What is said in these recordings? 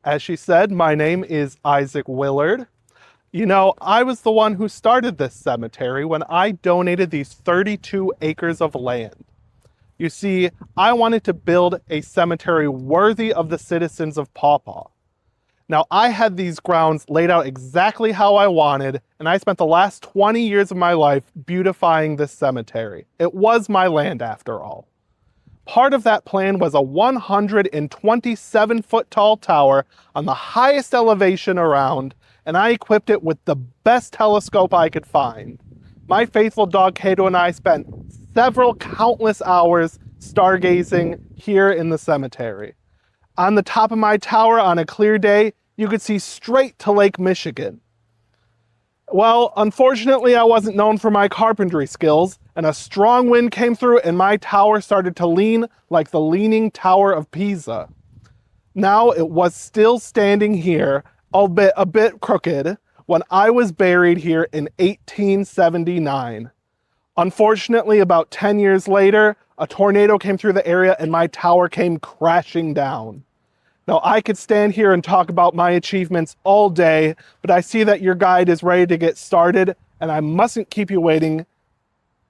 As she said, my name is Isaac Willard. You know, I was the one who started this cemetery when I donated these 32 acres of land. You see, I wanted to build a cemetery worthy of the citizens of Paw Paw. Now, I had these grounds laid out exactly how I wanted, and I spent the last 20 years of my life beautifying this cemetery. It was my land, after all. Part of that plan was a 127-foot tall tower on the highest elevation around, and I equipped it with the best telescope I could find. My faithful dog Kato and I spent several countless hours stargazing here in the cemetery. On the top of my tower on a clear day, you could see straight to Lake Michigan. Well, unfortunately, I wasn't known for my carpentry skills, and a strong wind came through and my tower started to lean like the Leaning Tower of Pisa. Now it was still standing here, albeit a bit crooked, when I was buried here in 1879. Unfortunately, about 10 years later, a tornado came through the area and my tower came crashing down. Now, I could stand here and talk about my achievements all day, but I see that your guide is ready to get started, and I mustn't keep you waiting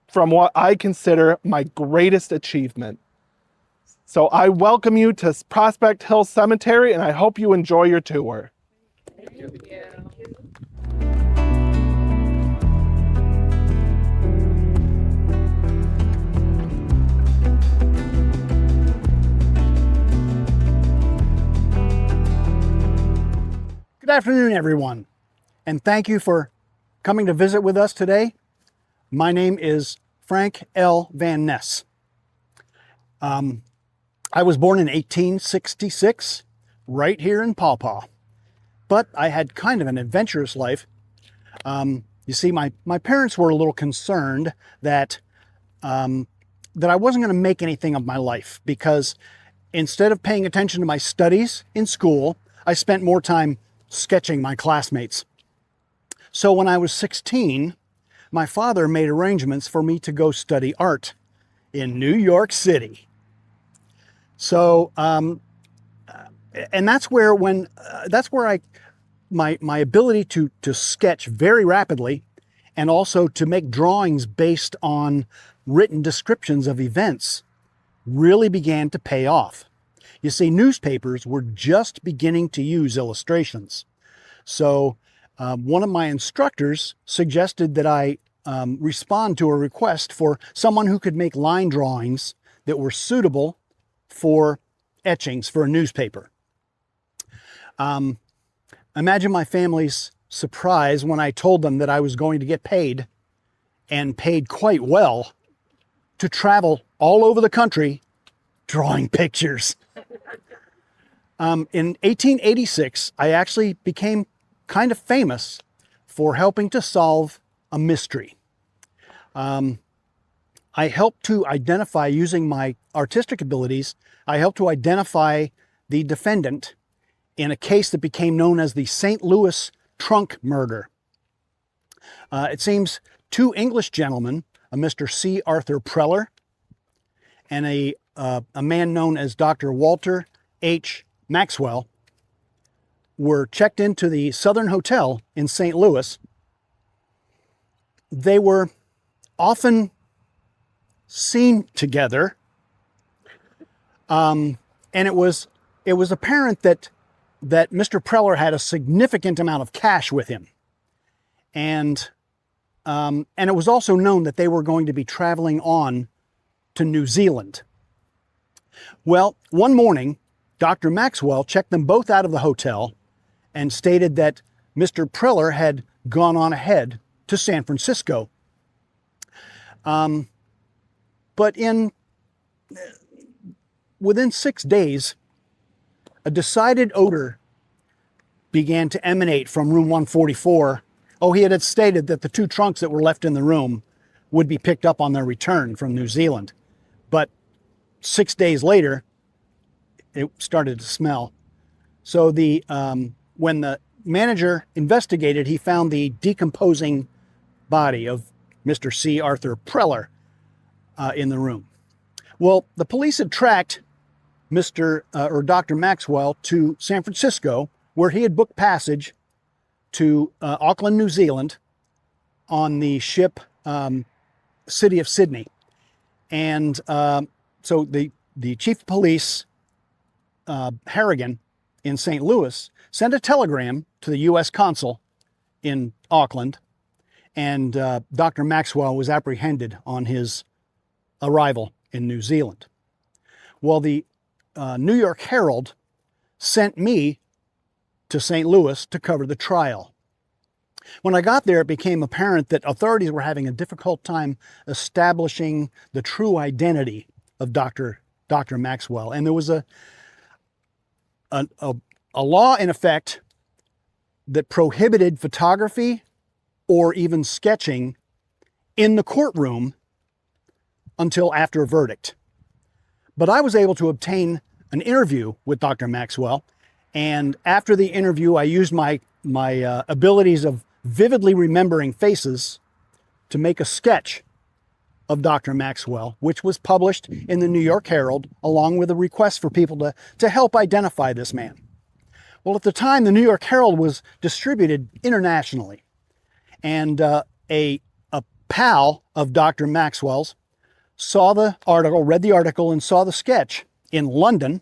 from what I consider my greatest achievement. So I welcome you to Prospect Hill Cemetery, and I hope you enjoy your tour. Thank you. Good afternoon, everyone, and thank you for coming to visit with us today. My name is Frank L. Van Ness. I was born in 1866, right here in Paw Paw, but I had kind of an adventurous life. You see, my parents were a little concerned that I wasn't going to make anything of my life, because instead of paying attention to my studies in school, I spent more time sketching my classmates. So when I was 16, my father made arrangements for me to go study art in New York City. So, and that's where my ability to sketch very rapidly and also to make drawings based on written descriptions of events really began to pay off. You see, newspapers were just beginning to use illustrations. So one of my instructors suggested that I respond to a request for someone who could make line drawings that were suitable for etchings for a newspaper. Imagine my family's surprise when I told them that I was going to get paid, and paid quite well, to travel all over the country drawing pictures. In 1886, I actually became kind of famous for helping to solve a mystery. I helped to identify, using my artistic abilities, I helped to identify the defendant in a case that became known as the St. Louis trunk murder. It seems two English gentlemen, a Mr. C. Arthur Preller and a man known as Dr. Walter H. Maxwell, were checked into the Southern Hotel in St. Louis. They were often seen together, and it was apparent that Mr. Preller had a significant amount of cash with him, and it was also known that they were going to be traveling on to New Zealand. Well, one morning, Dr. Maxwell checked them both out of the hotel and stated that Mr. Preller had gone on ahead to San Francisco. But within 6 days, a decided odor began to emanate from room 144. Oh, he had stated that the two trunks that were left in the room would be picked up on their return from New Zealand. But 6 days later, it started to smell. So when the manager investigated, he found the decomposing body of Mr. C. Arthur Preller in the room. Well, the police had tracked or Dr. Maxwell to San Francisco, where he had booked passage to Auckland, New Zealand, on the ship City of Sydney. And so the chief of police, Harrigan, in St. Louis, sent a telegram to the U.S. consul in Auckland, and Dr. Maxwell was apprehended on his arrival in New Zealand. Well, the New York Herald sent me to St. Louis to cover the trial. When I got there, it became apparent that authorities were having a difficult time establishing the true identity of Dr. Maxwell. And there was a law in effect that prohibited photography or even sketching in the courtroom until after a verdict. But I was able to obtain an interview with Dr. Maxwell, and after the interview, I used my abilities of vividly remembering faces to make a sketch of Dr. Maxwell, which was published in the New York Herald, along with a request for people to help identify this man. Well, at the time, the New York Herald was distributed internationally, and a pal of Dr. Maxwell's saw the article, read the article, and saw the sketch in London,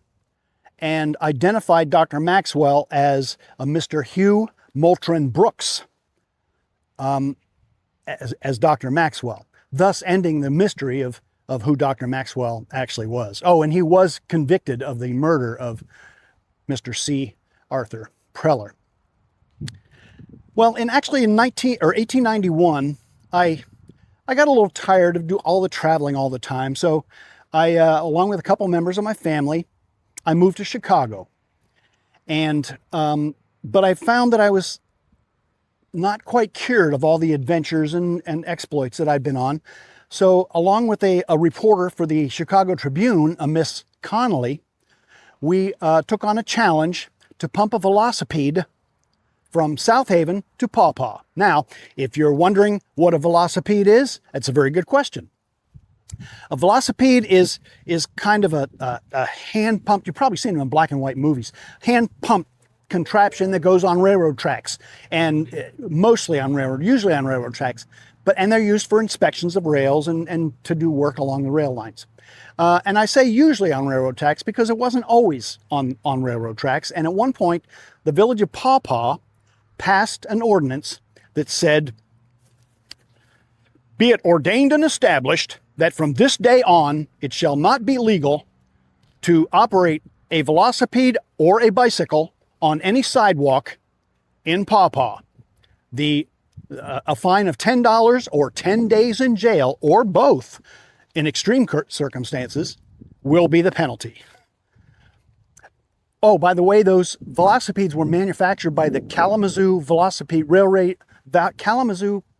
and identified Dr. Maxwell as a Mr. Hugh Moultrie Brooks, as Dr. Maxwell, thus ending the mystery of who Dr. Maxwell actually was. Oh, and he was convicted of the murder of Mr. C. Arthur Preller. Well, in 1891, I got a little tired of doing all the traveling all the time, so I, along with a couple members of my family, I moved to Chicago. And but I found that I was not quite cured of all the adventures and exploits that I'd been on. So along with a reporter for the Chicago Tribune, a Miss Connolly, we took on a challenge to pump a velocipede from South Haven to Paw Paw. Now, if you're wondering what a velocipede is, that's a very good question. A velocipede is kind of a hand pump. You've probably seen them in black and white movies. Hand pump contraption that goes on railroad tracks, and usually on railroad tracks. And they're used for inspections of rails and to do work along the rail lines. And I say usually on railroad tracks because it wasn't always on railroad tracks. And at one point, the village of Paw Paw passed an ordinance that said, "Be it ordained and established that from this day on, it shall not be legal to operate a velocipede or a bicycle on any sidewalk in Paw Paw. A fine of $10 or 10 days in jail, or both, in extreme circumstances, will be the penalty." Oh, by the way, those velocipedes were manufactured by the Kalamazoo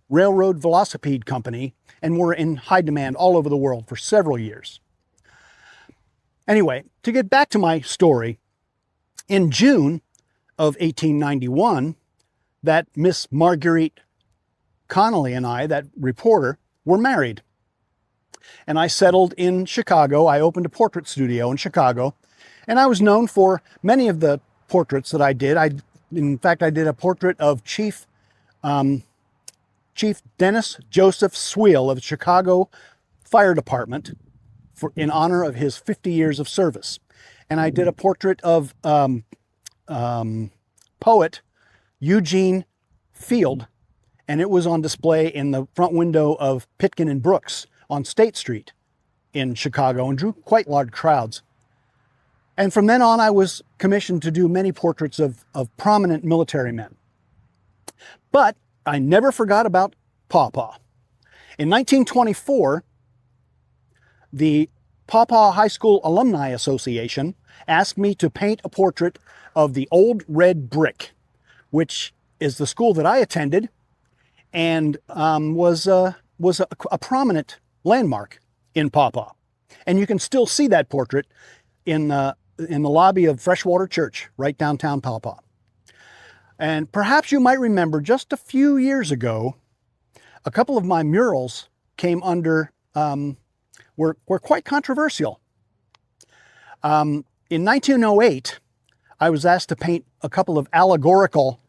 Railroad Velocipede Company, and were in high demand all over the world for several years. Anyway, to get back to my story, in June of 1891, that Miss Marguerite Connolly and I, that reporter, were married. And I settled in Chicago. I opened a portrait studio in Chicago, and I was known for many of the portraits that I did. In fact, I did a portrait of Chief Dennis Joseph Sweel of the Chicago Fire Department in honor of his 50 years of service. And I did a portrait of poet Eugene Field, and it was on display in the front window of Pitkin and Brooks on State Street in Chicago, and drew quite large crowds. And from then on, I was commissioned to do many portraits of prominent military men. But I never forgot about Paw Paw. In 1924, the Paw Paw High School Alumni Association asked me to paint a portrait of the Old Red Brick, which is the school that I attended, and was a prominent landmark in Paw Paw. And you can still see that portrait in the lobby of Freshwater Church, right downtown Paw Paw. And perhaps you might remember just a few years ago, a couple of my murals came under, were quite controversial. in 1908, I was asked to paint a couple of allegorical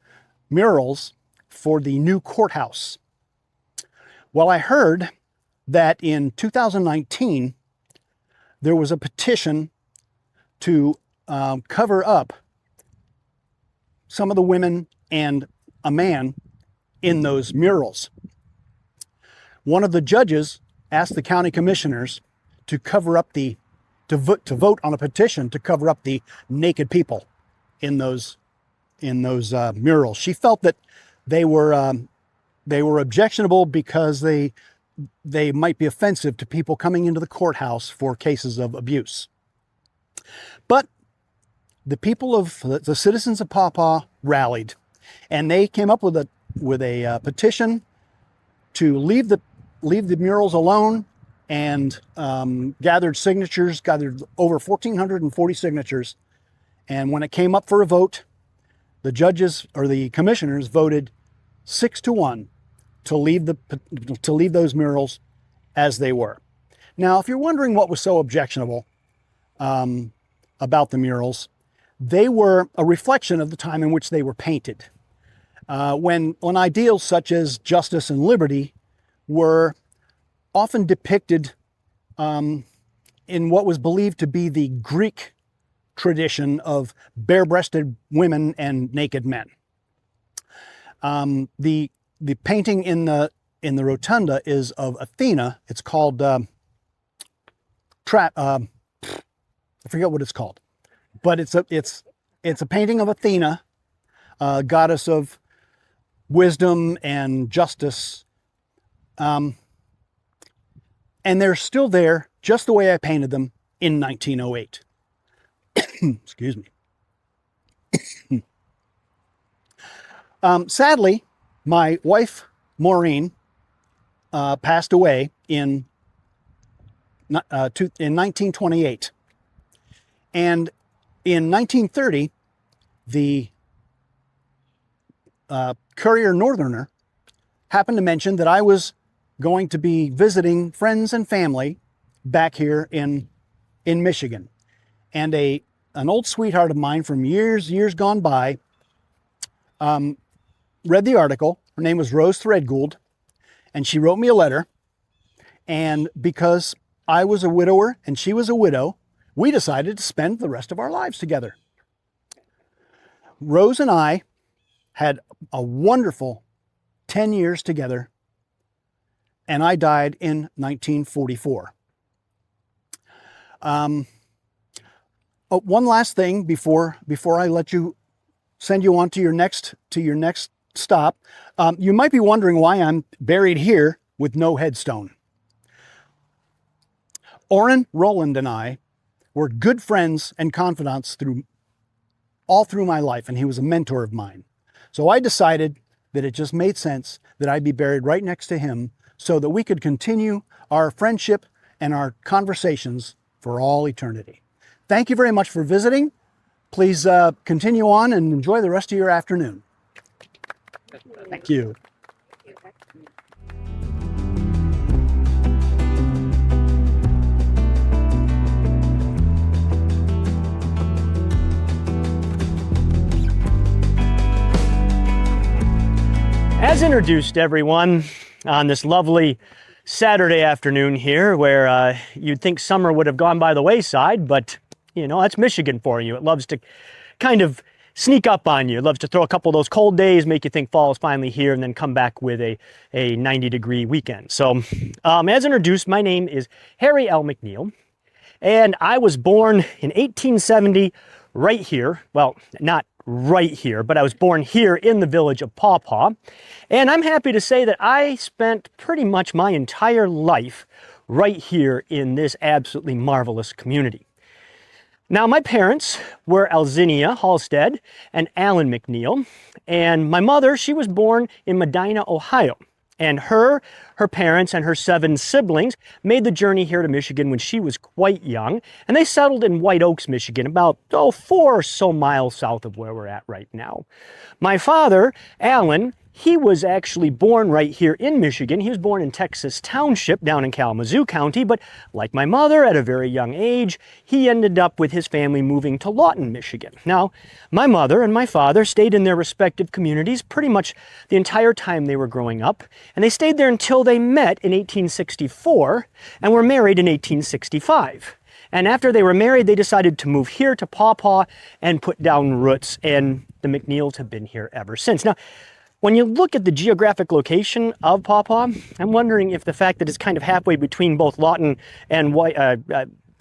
murals for the new courthouse. Well, I heard that in 2019, there was a petition to cover up some of the women and a man in those murals. One of the judges asked the county commissioners to cover up to vote on a petition to cover up the naked people in those murals. She felt that they were objectionable because they might be offensive to people coming into the courthouse for cases of abuse. But the people of the citizens of Paw Paw rallied, and they came up with a petition to leave the murals alone, and gathered over 1,440 signatures. And when it came up for a vote, the judges or the commissioners voted 6-1 to leave those murals as they were. Now, if you're wondering what was so objectionable about the murals, they were a reflection of the time in which they were painted, when ideals such as justice and liberty were often depicted in what was believed to be the Greek tradition of bare-breasted women and naked men. The painting in the rotunda is of Athena. It's called I forget what it's called, but it's a painting of Athena, goddess of wisdom and justice. And they're still there just the way I painted them in 1908. Excuse me. Sadly, my wife, Maureen, passed away in 1928. And in 1930, the Courier Northerner happened to mention that I was going to be visiting friends and family back here in Michigan. And an old sweetheart of mine from years gone by read the article. Her name was Rose Threadgould, and she wrote me a letter. And because I was a widower and she was a widow, we decided to spend the rest of our lives together. Rose and I had a wonderful 10 years together, and I died in 1944. One last thing before I send you on to your next stop. You might be wondering why I'm buried here with no headstone. Orrin Rowland and I were good friends and confidants all through my life, and he was a mentor of mine. So I decided that it just made sense that I'd be buried right next to him so that we could continue our friendship and our conversations for all eternity. Thank you very much for visiting. Please continue on and enjoy the rest of your afternoon. Thank you. As introduced, everyone, on this lovely Saturday afternoon here, where you'd think summer would have gone by the wayside, but you know, that's Michigan for you. It loves to kind of sneak up on you. It loves to throw a couple of those cold days, make you think fall is finally here, and then come back with a 90-degree weekend. So, as introduced, my name is Harry L. McNeil, and I was born in 1870 right here. Well, not right here, but I was born here in the village of Paw Paw. And I'm happy to say that I spent pretty much my entire life right here in this absolutely marvelous community. Now, my parents were Alzinia Halstead and Alan McNeil, and my mother, she was born in Medina, Ohio. And her parents, and her 7 siblings made the journey here to Michigan when she was quite young, and they settled in White Oaks, Michigan, about 4 or so miles south of where we're at right now. My father, Alan, he was actually born right here in Michigan. He was born in Texas Township down in Kalamazoo County, but like my mother, at a very young age, he ended up with his family moving to Lawton, Michigan. Now, my mother and my father stayed in their respective communities pretty much the entire time they were growing up, and they stayed there until they met in 1864 and were married in 1865. And after they were married, they decided to move here to Paw Paw and put down roots, and the McNeils have been here ever since. Now, when you look at the geographic location of Paw Paw, I'm wondering if the fact that it's kind of halfway between both Lawton and White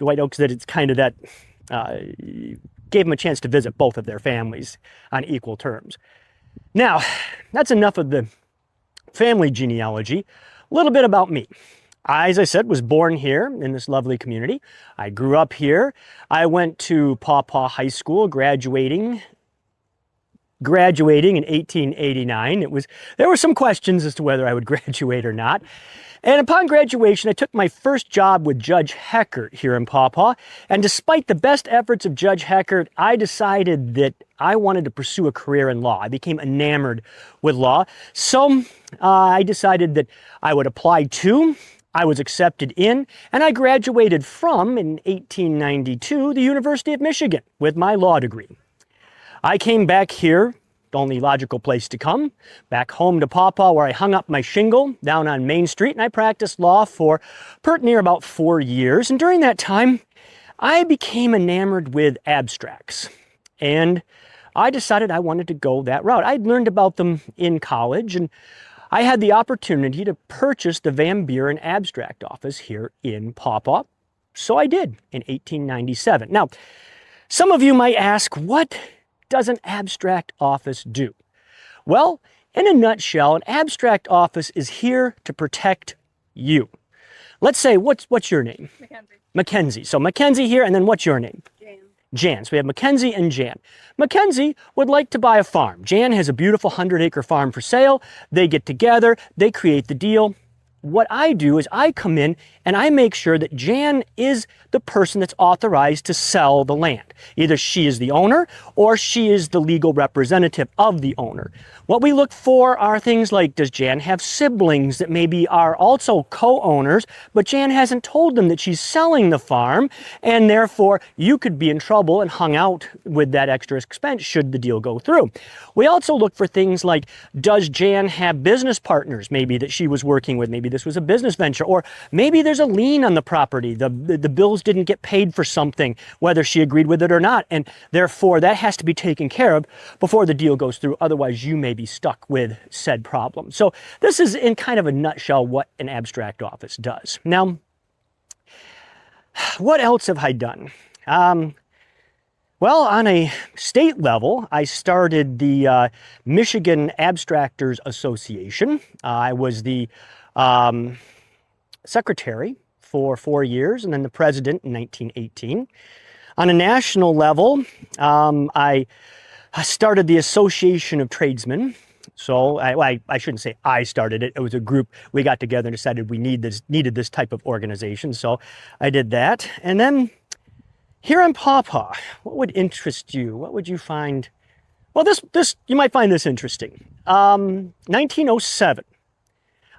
Oaks, that it's kind of that gave them a chance to visit both of their families on equal terms. Now, that's enough of the family genealogy. A little bit about me. I, as I said, was born here in this lovely community. I grew up here. I went to Paw Paw High School, graduating in 1889. There were some questions as to whether I would graduate or not. And upon graduation, I took my first job with Judge Heckert here in Paw Paw. And despite the best efforts of Judge Heckert, I decided that I wanted to pursue a career in law. I became enamored with law. So I decided that I would apply to, I was accepted in, and I graduated from, in 1892, the University of Michigan with my law degree. I came back here, the only logical place to come, back home to Paw Paw, where I hung up my shingle down on Main Street, and I practiced law for pert near about 4 years. And during that time, I became enamored with abstracts, and I decided I wanted to go that route. I'd learned about them in college, and I had the opportunity to purchase the Van Buren abstract office here in Paw Paw, so I did in 1897. Now, some of you might ask, what does an abstract office do? Well, in a nutshell, an abstract office is here to protect you. Let's say, what's your name? Mackenzie. Mackenzie. So Mackenzie here, and then what's your name? Jan. Jan. So we have Mackenzie and Jan. Mackenzie would like to buy a farm. Jan has a beautiful 100-acre farm for sale. They get together, they create the deal. What I do is I come in and I make sure that Jan is the person that's authorized to sell the land. Either she is the owner or she is the legal representative of the owner. What we look for are things like, does Jan have siblings that maybe are also co-owners, but Jan hasn't told them that she's selling the farm, and therefore you could be in trouble and hung out with that extra expense should the deal go through. We also look for things like, does Jan have business partners maybe that she was working with? Maybe this was a business venture, or maybe there's a lien on the property. The bills didn't get paid for something, whether she agreed with it or not, and therefore that has to be taken care of before the deal goes through. Otherwise, you may be stuck with said problem. So this is in kind of a nutshell what an abstract office does. Now, what else have I done? Well, on a state level, I started the Michigan Abstractors Association. I was the secretary for 4 years and then the president in 1918. On a national level, I started the Association of Tradesmen. So I shouldn't say I started it. It was a group. We got together and decided we needed this type of organization. So I did that. And then here in Paw Paw, what would interest you? What would you find? Well, this you might find this interesting. 1907.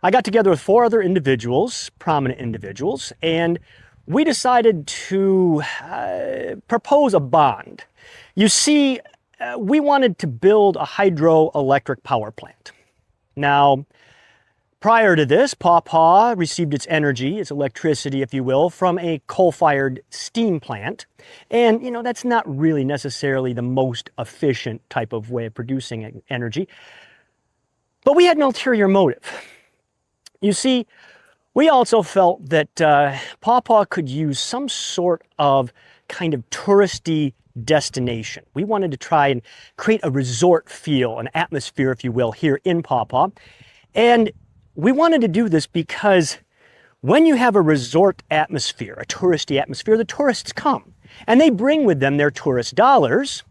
I got together with 4 other individuals, prominent individuals, and we decided to propose a bond. You see, we wanted to build a hydroelectric power plant. Now, prior to this, Paw Paw received its energy, its electricity, if you will, from a coal-fired steam plant. And, you know, that's not really necessarily the most efficient type of way of producing energy. But we had an ulterior motive. You see, we also felt that Paw Paw could use some sort of kind of touristy destination. We wanted to try and create a resort feel, an atmosphere, if you will, here in Paw Paw. And we wanted to do this because when you have a resort atmosphere, a touristy atmosphere, the tourists come and they bring with them their tourist dollars,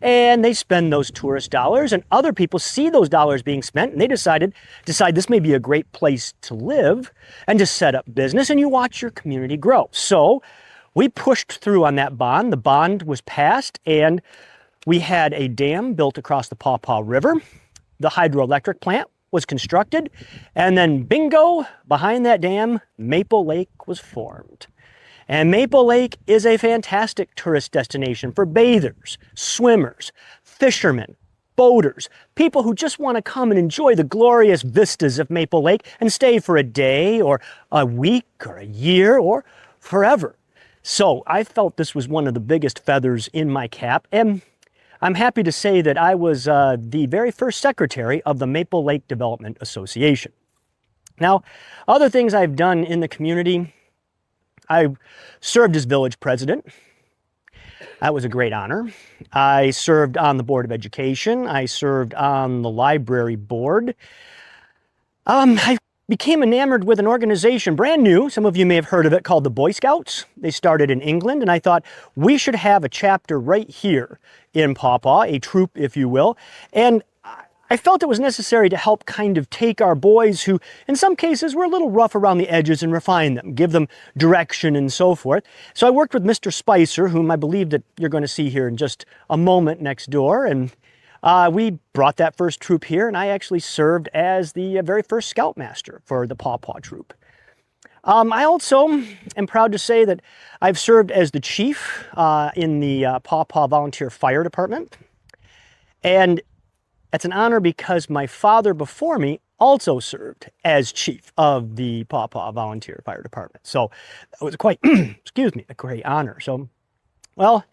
and they spend those tourist dollars, and other people see those dollars being spent, and they decide this may be a great place to live and to set up business, and you watch your community grow. So we pushed through on that bond. The bond was passed, and we had a dam built across the Paw Paw River. The hydroelectric plant was constructed, and then bingo, behind that dam, Maple Lake was formed. And Maple Lake is a fantastic tourist destination for bathers, swimmers, fishermen, boaters, people who just want to come and enjoy the glorious vistas of Maple Lake and stay for a day or a week or a year or forever. So I felt this was one of the biggest feathers in my cap, and I'm happy to say that I was the very first secretary of the Maple Lake Development Association. Now, other things I've done in the community, I served as village president. That was a great honor. I served on the Board of Education. I served on the library board. I became enamored with an organization, brand new, some of you may have heard of it, called the Boy Scouts. They started in England, and I thought we should have a chapter right here in Paw Paw, a troop, if you will. And I felt it was necessary to help kind of take our boys who, in some cases, were a little rough around the edges and refine them, give them direction and so forth. So I worked with Mr. Spicer, whom I believe that you're going to see here in just a moment next door, and we brought that first troop here, and I actually served as the very first scoutmaster for the Paw Paw troop. I also am proud to say that I've served as the chief in the Paw Paw Volunteer Fire Department, and it's an honor because my father before me also served as chief of the Paw Paw Volunteer Fire Department. So that was quite, excuse me, a great honor. So, well,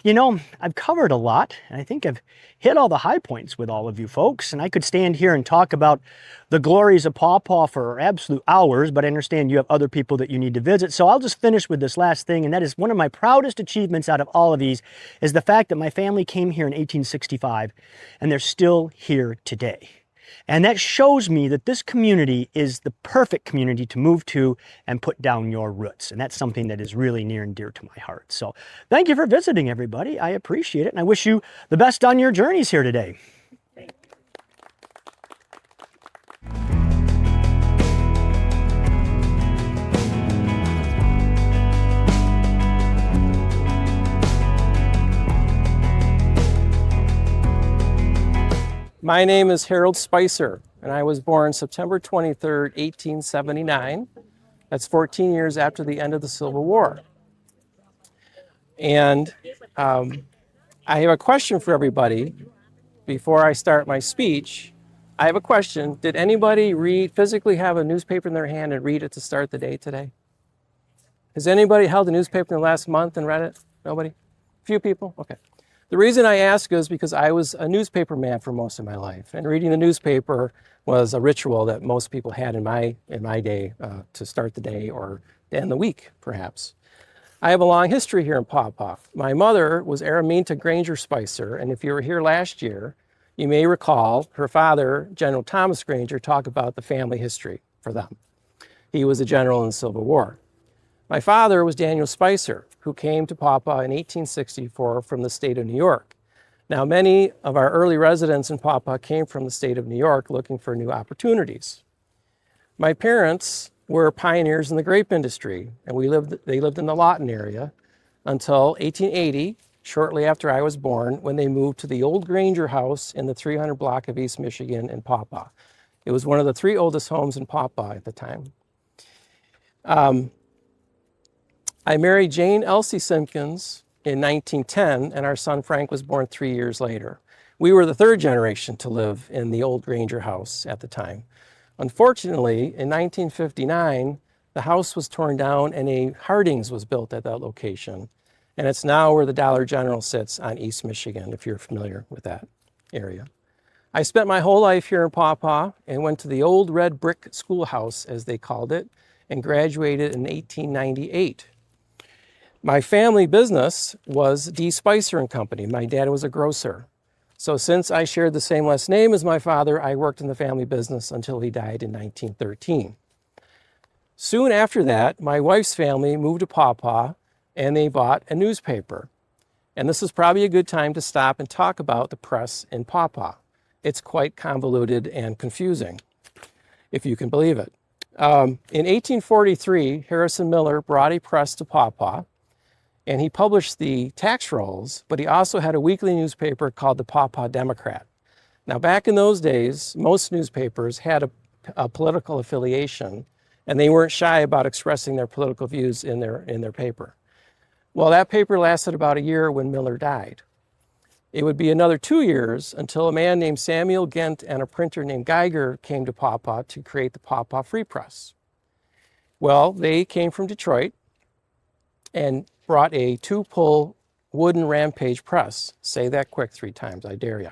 you know, I've covered a lot, and I think I've hit all the high points with all of you folks, and I could stand here and talk about the glories of Paw Paw for absolute hours, but I understand you have other people that you need to visit, so I'll just finish with this last thing, and that is one of my proudest achievements out of all of these is the fact that my family came here in 1865, and they're still here today. And that shows me that this community is the perfect community to move to and put down your roots. And that's something that is really near and dear to my heart. So thank you for visiting, everybody. I appreciate it. And I wish you the best on your journeys here today. My name is Harold Spicer, and I was born September 23rd, 1879. That's 14 years after the end of the Civil War. And I have a question for everybody before I start my speech. I have a question. Did anybody physically have a newspaper in their hand and read it to start the day today? Has anybody held a newspaper in the last month and read it? Nobody? A few people? Okay. The reason I ask is because I was a newspaper man for most of my life, and reading the newspaper was a ritual that most people had in my day to start the day or to end the week, perhaps. I have a long history here in Paw Paw. My mother was Araminta Granger Spicer, and if you were here last year, you may recall her father, General Thomas Granger, talk about the family history for them. He was a general in the Civil War. My father was Daniel Spicer, who came to Paw Paw in 1864 from the state of New York. Now, many of our early residents in Paw Paw came from the state of New York looking for new opportunities. My parents were pioneers in the grape industry, and they lived in the Lawton area until 1880, shortly after I was born, when they moved to the old Granger house in the 300 block of East Michigan in Paw Paw. It was one of the 3 oldest homes in Paw Paw at the time. I married Jane Elsie Simpkins in 1910, and our son Frank was born 3 years later. We were the 3rd generation to live in the old Granger house at the time. Unfortunately, in 1959, the house was torn down and a Harding's was built at that location. And it's now where the Dollar General sits on East Michigan, if you're familiar with that area. I spent my whole life here in Paw Paw and went to the old red brick schoolhouse, as they called it, and graduated in 1898. My family business was D. Spicer and Company. My dad was a grocer. So since I shared the same last name as my father, I worked in the family business until he died in 1913. Soon after that, my wife's family moved to Paw Paw and they bought a newspaper. And this is probably a good time to stop and talk about the press in Paw Paw. It's quite convoluted and confusing, if you can believe it. In 1843, Harrison Miller brought a press to Paw Paw, and he published the tax rolls, but he also had a weekly newspaper called the Paw Paw Democrat. Now, back in those days, most newspapers had a political affiliation, and they weren't shy about expressing their political views in their paper. Well, that paper lasted about a year when Miller died. It would be another 2 years until a man named Samuel Gent and a printer named Geiger came to Paw Paw to create the Paw Paw Free Press. Well, they came from Detroit and brought a 2-pull wooden Rampage press. Say that quick 3 times, I dare you.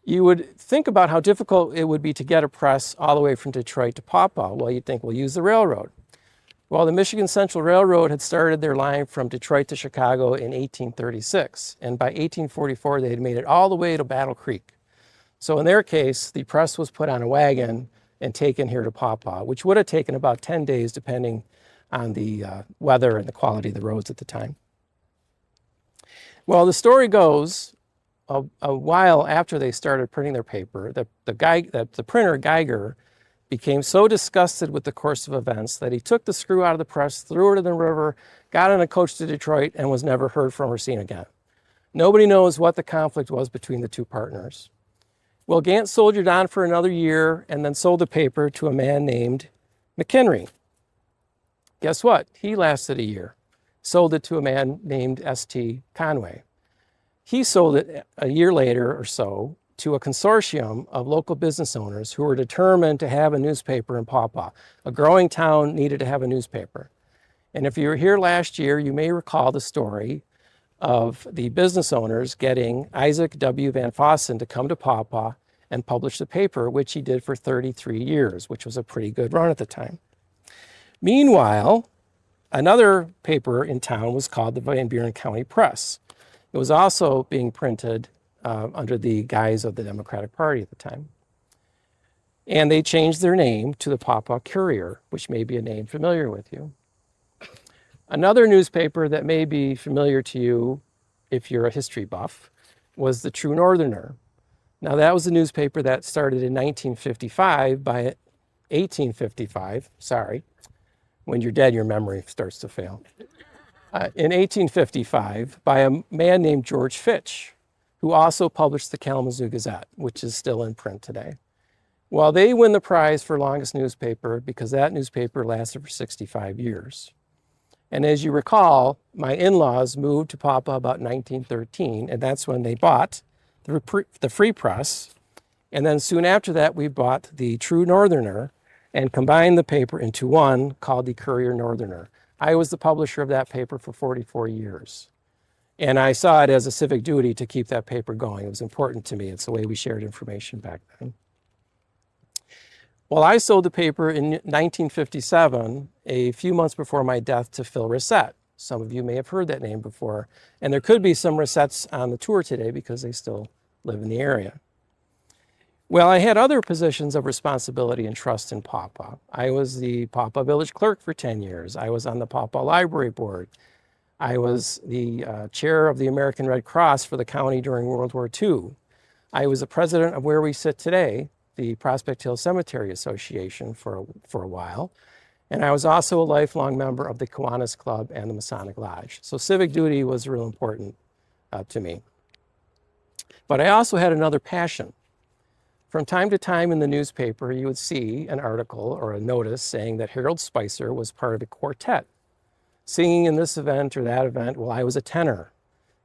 You would think about how difficult it would be to get a press all the way from Detroit to Paw Paw. Well, you'd think, we'll use the railroad. Well, the Michigan Central Railroad had started their line from Detroit to Chicago in 1836, and by 1844 they had made it all the way to Battle Creek. So in their case, the press was put on a wagon and taken here to Paw Paw, which would have taken about 10 days depending on the weather and the quality of the roads at the time. Well, the story goes, a while after they started printing their paper, the printer Geiger became so disgusted with the course of events that he took the screw out of the press, threw it in the river, got on a coach to Detroit, and was never heard from or seen again. Nobody knows what the conflict was between the two partners. Well, Gant soldiered on for another year and then sold the paper to a man named McHenry. Guess what? He lasted a year. Sold it to a man named S.T. Conway. He sold it a year later or so to a consortium of local business owners who were determined to have a newspaper in Paw Paw. A growing town needed to have a newspaper. And if you were here last year, you may recall the story of the business owners getting Isaac W. Van Fossen to come to Paw Paw and publish the paper, which he did for 33 years, which was a pretty good run at the time. Meanwhile, another paper in town was called the Van Buren County Press. It was also being printed under the guise of the Democratic Party at the time. And they changed their name to the Paw Paw Courier, which may be a name familiar with you. Another newspaper that may be familiar to you, if you're a history buff, was the True Northerner. Now, that was a newspaper that started in 1855 by 1855, sorry. When you're dead, your memory starts to fail. In 1855 by a man named George Fitch, who also published the Kalamazoo Gazette, which is still in print today. Well, they win the prize for longest newspaper because that newspaper lasted for 65 years. And as you recall, my in-laws moved to Paw Paw about 1913, and that's when they bought the Free Press. And then soon after that, we bought the True Northerner and combined the paper into one called the Courier Northerner. I was the publisher of that paper for 44 years. And I saw it as a civic duty to keep that paper going. It was important to me. It's the way we shared information back then. Well, I sold the paper in 1957, a few months before my death, to Phil Rissett. Some of you may have heard that name before. And there could be some Rissetts on the tour today because they still live in the area. Well, I had other positions of responsibility and trust in Paw Paw. I was the Paw Paw village clerk for 10 years. I was on the Paw Paw library board. I was the chair of the American Red Cross for the county during World War II. I was the president of where we sit today, the Prospect Hill Cemetery Association, for a while. And I was also a lifelong member of the Kiwanis Club and the Masonic Lodge. So civic duty was real important to me. But I also had another passion. From time to time in the newspaper, you would see an article or a notice saying that Harold Spicer was part of a quartet, singing in this event or that event. Well, I was a tenor,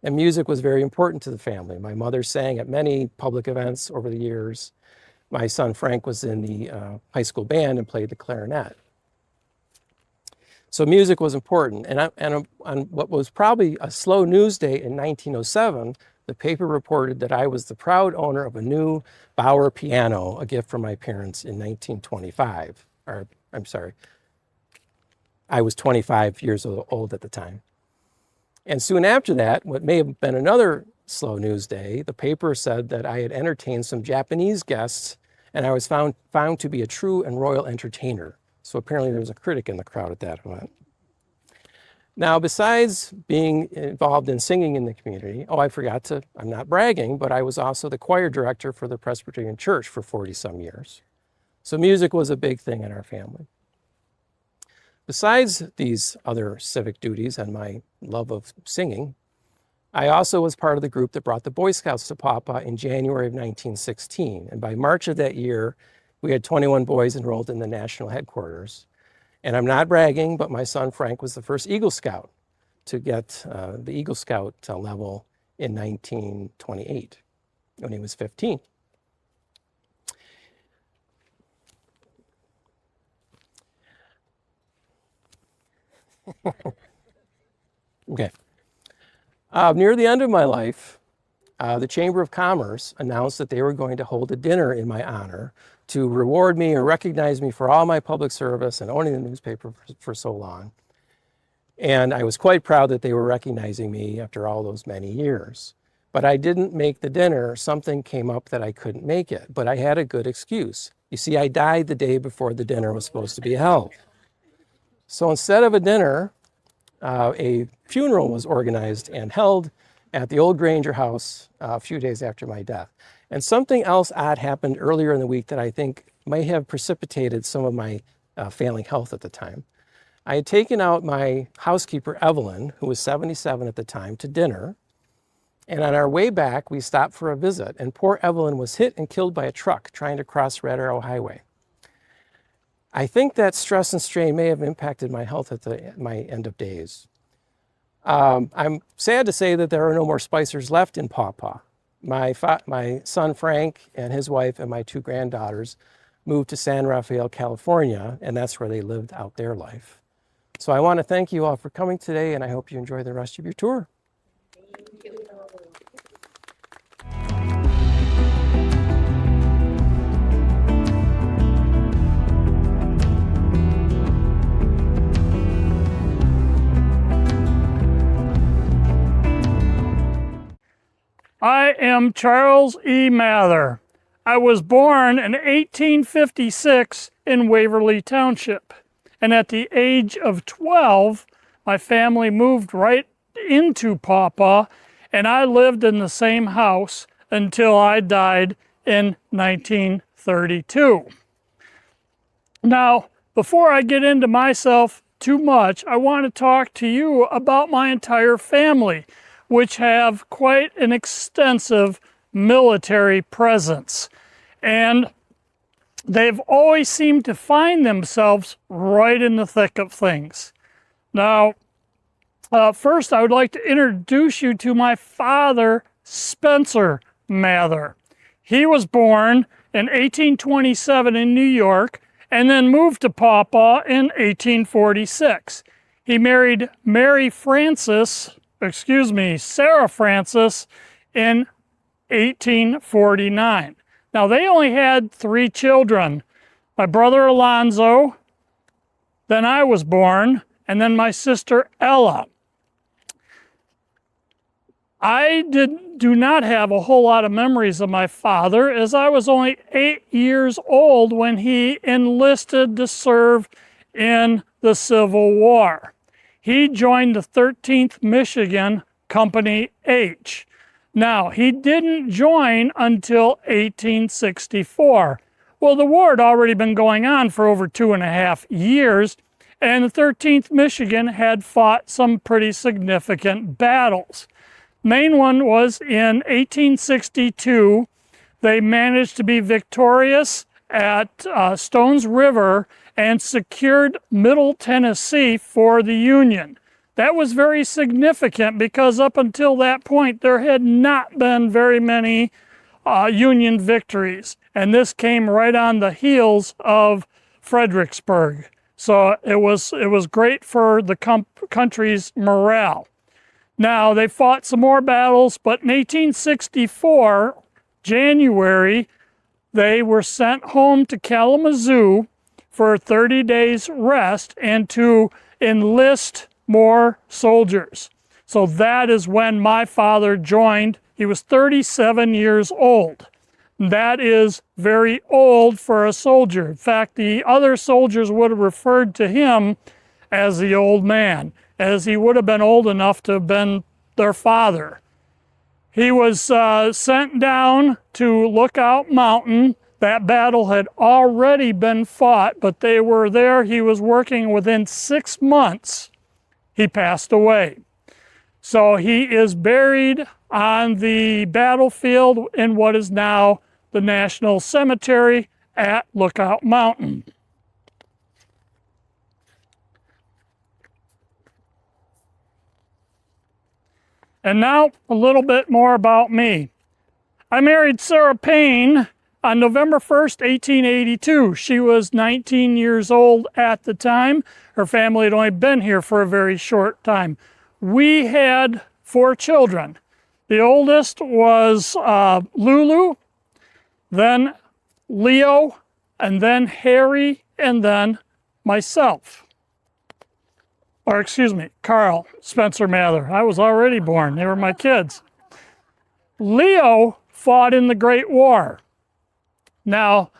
and music was very important to the family. My mother sang at many public events over the years. My son Frank was in the high school band and played the clarinet. So music was important. And on what was probably a slow news day in 1907, the paper reported that I was the proud owner of a new Bauer piano, a gift from my parents in 1925. Or, I'm sorry, I was 25 years old at the time. And soon after that, what may have been another slow news day, the paper said that I had entertained some Japanese guests and I was found to be a true and royal entertainer. So apparently there was a critic in the crowd at that event. Now, besides being involved in singing in the community, I'm not bragging, but I was also the choir director for the Presbyterian Church for 40-some years. So music was a big thing in our family. Besides these other civic duties and my love of singing, I also was part of the group that brought the Boy Scouts to Paw Paw in January of 1916. And by March of that year, we had 21 boys enrolled in the national headquarters. And I'm not bragging, but my son Frank was the first Eagle Scout to get the Eagle Scout level in 1928 when he was 15. Okay. Near the end of my life, the Chamber of Commerce announced that they were going to hold a dinner in my honor to reward me or recognize me for all my public service and owning the newspaper for so long. And I was quite proud that they were recognizing me after all those many years. But I didn't make the dinner. Something came up that I couldn't make it, but I had a good excuse. You see, I died the day before the dinner was supposed to be held. So instead of a dinner, a funeral was organized and held at the old Granger house a few days after my death. And something else odd happened earlier in the week that I think may have precipitated some of my failing health at the time. I had taken out my housekeeper, Evelyn, who was 77 at the time, to dinner. And on our way back, we stopped for a visit, and poor Evelyn was hit and killed by a truck trying to cross Red Arrow Highway. I think that stress and strain may have impacted my health at my end of days. I'm sad to say that there are no more Spicers left in Paw Paw. My son Frank and his wife and my two granddaughters moved to San Rafael, California, and that's where they lived out their life. So I want to thank you all for coming today, and I hope you enjoy the rest of your tour. I am Charles E. Mather. I was born in 1856 in Waverly Township, and at the age of 12, my family moved right into Paw Paw, and I lived in the same house until I died in 1932. Now, before I get into myself too much, I want to talk to you about my entire family, which have quite an extensive military presence. And they've always seemed to find themselves right in the thick of things. Now, first I would like to introduce you to my father, Spencer Mather. He was born in 1827 in New York and then moved to Paw Paw in 1846. He married Sarah Francis in 1849. Now, they only had 3 children. My brother Alonzo, then I was born, and then my sister Ella. I do not have a whole lot of memories of my father, as I was only 8 years old when he enlisted to serve in the Civil War. He joined the 13th Michigan Company H. Now, he didn't join until 1864. Well, the war had already been going on for over 2.5 years, and the 13th Michigan had fought some pretty significant battles. Main one was in 1862. They managed to be victorious at Stones River and secured Middle Tennessee for the Union. That was very significant because up until that point, there had not been very many Union victories. And this came right on the heels of Fredericksburg. So it was great for the country's morale. Now, they fought some more battles, but in 1864, January, they were sent home to Kalamazoo for 30 days rest and to enlist more soldiers. So that is when my father joined. He was 37 years old. That is very old for a soldier. In fact, the other soldiers would have referred to him as the old man, as he would have been old enough to have been their father. He was sent down to Lookout Mountain. That battle had already been fought, but they were there. He was working within 6 months. He passed away. So he is buried on the battlefield in what is now the National Cemetery at Lookout Mountain. And now a little bit more about me. I married Sarah Payne on November 1st, 1882. She was 19 years old at the time. Her family had only been here for a very short time. We had 4 children. The oldest was Lulu, then Leo, and then Harry, and then myself. Or excuse me, Carl Spencer Mather. I was already born. They were my kids. Leo fought in the Great War. Now,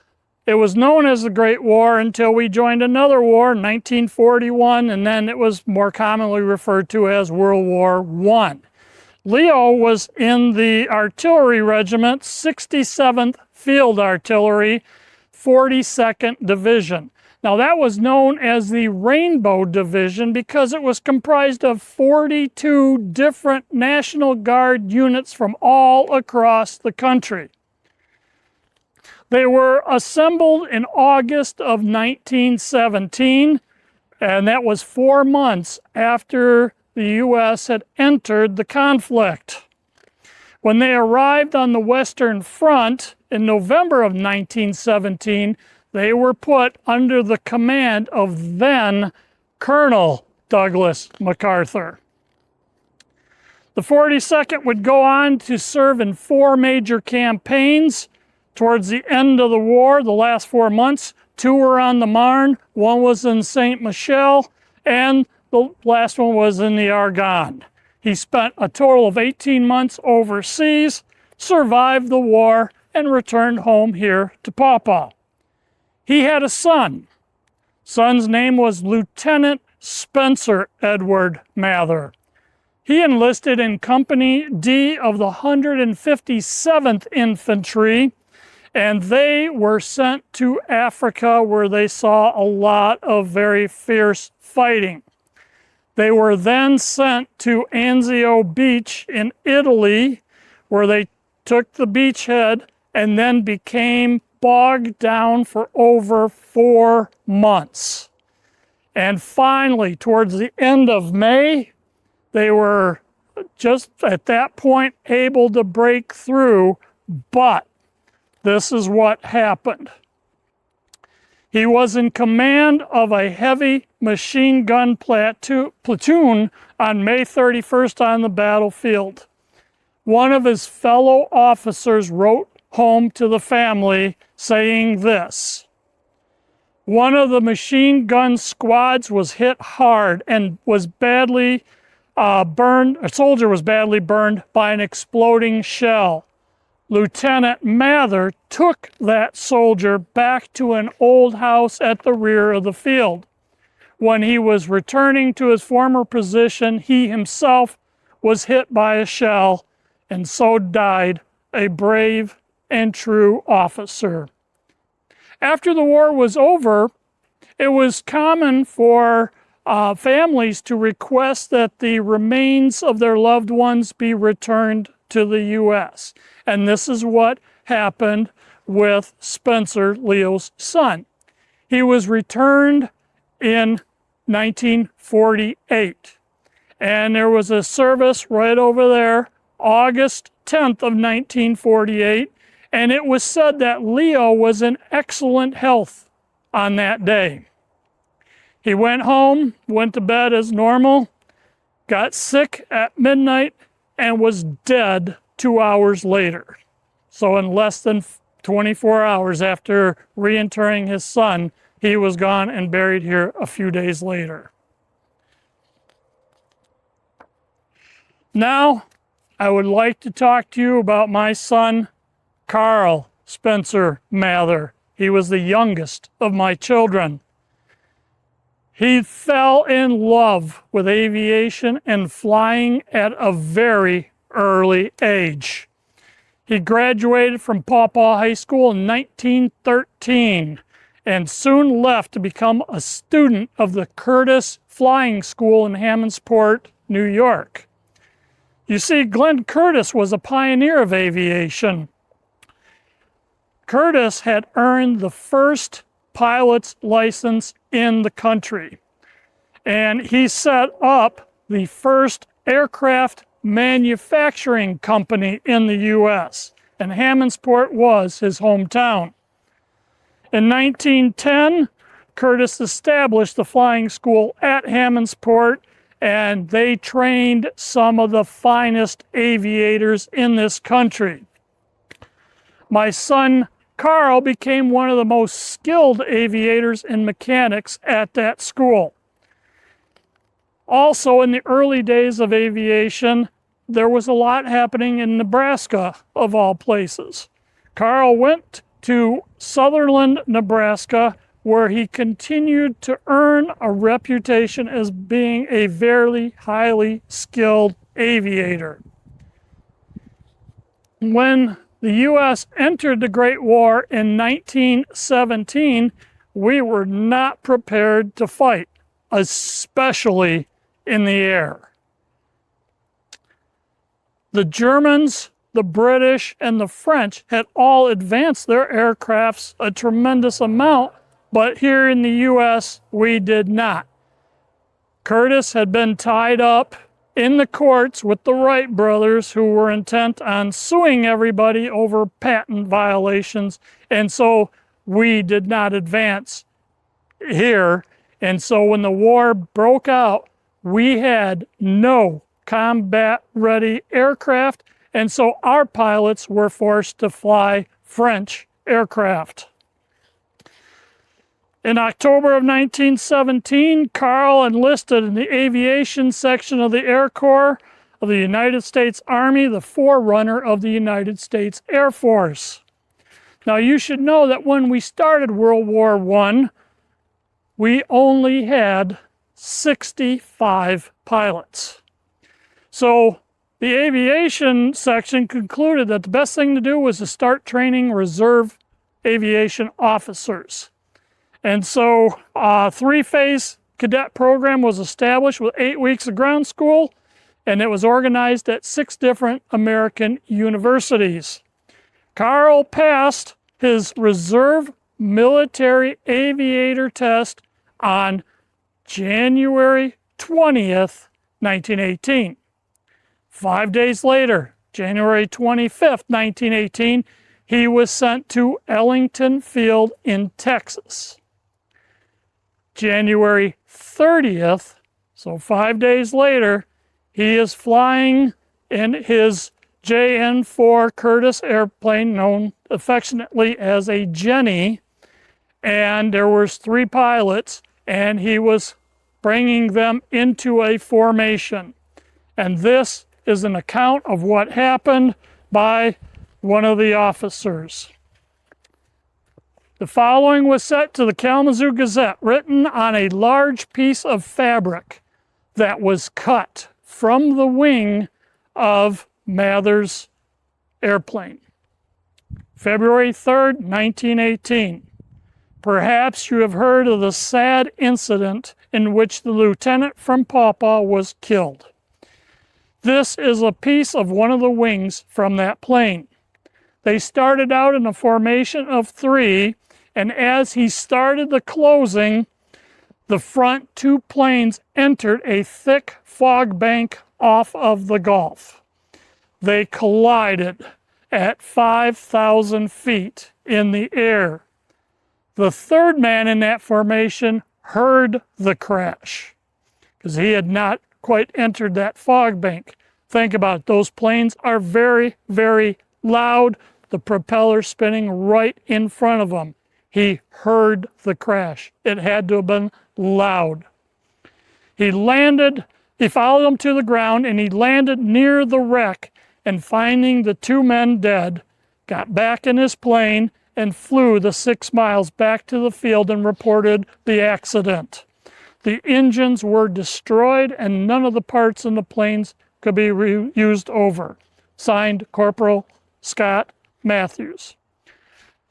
it was known as the Great War until we joined another war in 1941, and then it was more commonly referred to as World War I. Leo was in the artillery regiment, 67th Field Artillery, 42nd Division. Now that was known as the Rainbow Division because it was comprised of 42 different National Guard units from all across the country. They were assembled in August of 1917, and that was 4 months after the U.S. had entered the conflict. When they arrived on the Western Front in November of 1917, they were put under the command of then Colonel Douglas MacArthur. The 42nd would go on to serve in 4 major campaigns. Towards the end of the war, the last 4 months, 2 were on the Marne, 1 was in Saint Michel, and the last one was in the Argonne. He spent a total of 18 months overseas, survived the war, and returned home here to Paw Paw. He had a son. Son's name was Lieutenant Spencer Edward Mather. He enlisted in Company D of the 157th Infantry, and they were sent to Africa where they saw a lot of very fierce fighting. They were then sent to Anzio Beach in Italy, where they took the beachhead and then became bogged down for over 4 months. And finally, towards the end of May, they were just at that point able to break through, but this is what happened. He was in command of a heavy machine gun platoon on May 31st on the battlefield. One of his fellow officers wrote home to the family saying this: "One of the machine gun squads was hit hard and was badly burned. A soldier was badly burned by an exploding shell. Lieutenant Mather took that soldier back to an old house at the rear of the field. When he was returning to his former position, he himself was hit by a shell and so died, a brave and true officer." After the war was over, it was common for families to request that the remains of their loved ones be returned to the U.S. And this is what happened with Spencer, Leo's son. He was returned in 1948. And there was a service right over there, August 10th of 1948. And it was said that Leo was in excellent health on that day. He went home, went to bed as normal, got sick at midnight, and was dead 2 hours later. So in less than 24 hours after reinterring his son, he was gone and buried here a few days later. Now, I would like to talk to you about my son, Carl Spencer Mather. He was the youngest of my children. He fell in love with aviation and flying at a very early age. He graduated from Paw Paw High School in 1913 and soon left to become a student of the Curtis Flying School in Hammondsport, New York. You see, Glenn Curtiss was a pioneer of aviation. Curtiss had earned the first pilot's license in the country, and he set up the first aircraft manufacturing company in the U.S., and Hammondsport was his hometown. In 1910, Curtiss established the flying school at Hammondsport, and they trained some of the finest aviators in this country. My son Carl became one of the most skilled aviators and mechanics at that school. Also, in the early days of aviation, there was a lot happening in Nebraska, of all places. Carl went to Sutherland, Nebraska, where he continued to earn a reputation as being a very highly skilled aviator. When the U.S. entered the Great War in 1917, we were not prepared to fight, especially in the air. The Germans, the British, and the French had all advanced their aircrafts a tremendous amount, but here in the U.S., we did not. Curtiss had been tied up in the courts with the Wright brothers, who were intent on suing everybody over patent violations, and so we did not advance here. And so when the war broke out, we had no combat-ready aircraft, and so our pilots were forced to fly French aircraft. In October of 1917, Carl enlisted in the aviation section of the Air Corps of the United States Army, the forerunner of the United States Air Force. Now, you should know that when we started World War I, we only had 65 pilots. So the aviation section concluded that the best thing to do was to start training reserve aviation officers. And so a three-phase cadet program was established with 8 weeks of ground school, and it was organized at 6 different American universities. Carl passed his reserve military aviator test on January 20th, 1918. 5 days later, January 25th, 1918, he was sent to Ellington Field in Texas. January 30th, so 5 days later, he is flying in his JN-4 Curtiss airplane, known affectionately as a Jenny, and there was 3 pilots, and he was bringing them into a formation. And this is an account of what happened by one of the officers. The following was set to the Kalamazoo Gazette, written on a large piece of fabric that was cut from the wing of Mather's airplane. February 3rd, 1918. Perhaps you have heard of the sad incident in which the lieutenant from Paw Paw was killed. This is a piece of one of the wings from that plane. They started out in a formation of 3, and as he started the closing, the front 2 planes entered a thick fog bank off of the Gulf. They collided at 5,000 feet in the air. The third man in that formation heard the crash because he had not quite entered that fog bank. Think about it. Those planes are very, very loud. The propeller spinning right in front of him. He heard the crash. It had to have been loud. He landed, he followed them to the ground, and he landed near the wreck, and finding the 2 men dead, got back in his plane and flew the 6 miles back to the field and reported the accident. The engines were destroyed and none of the parts in the planes could be used over. Signed, Corporal Scott Matthews.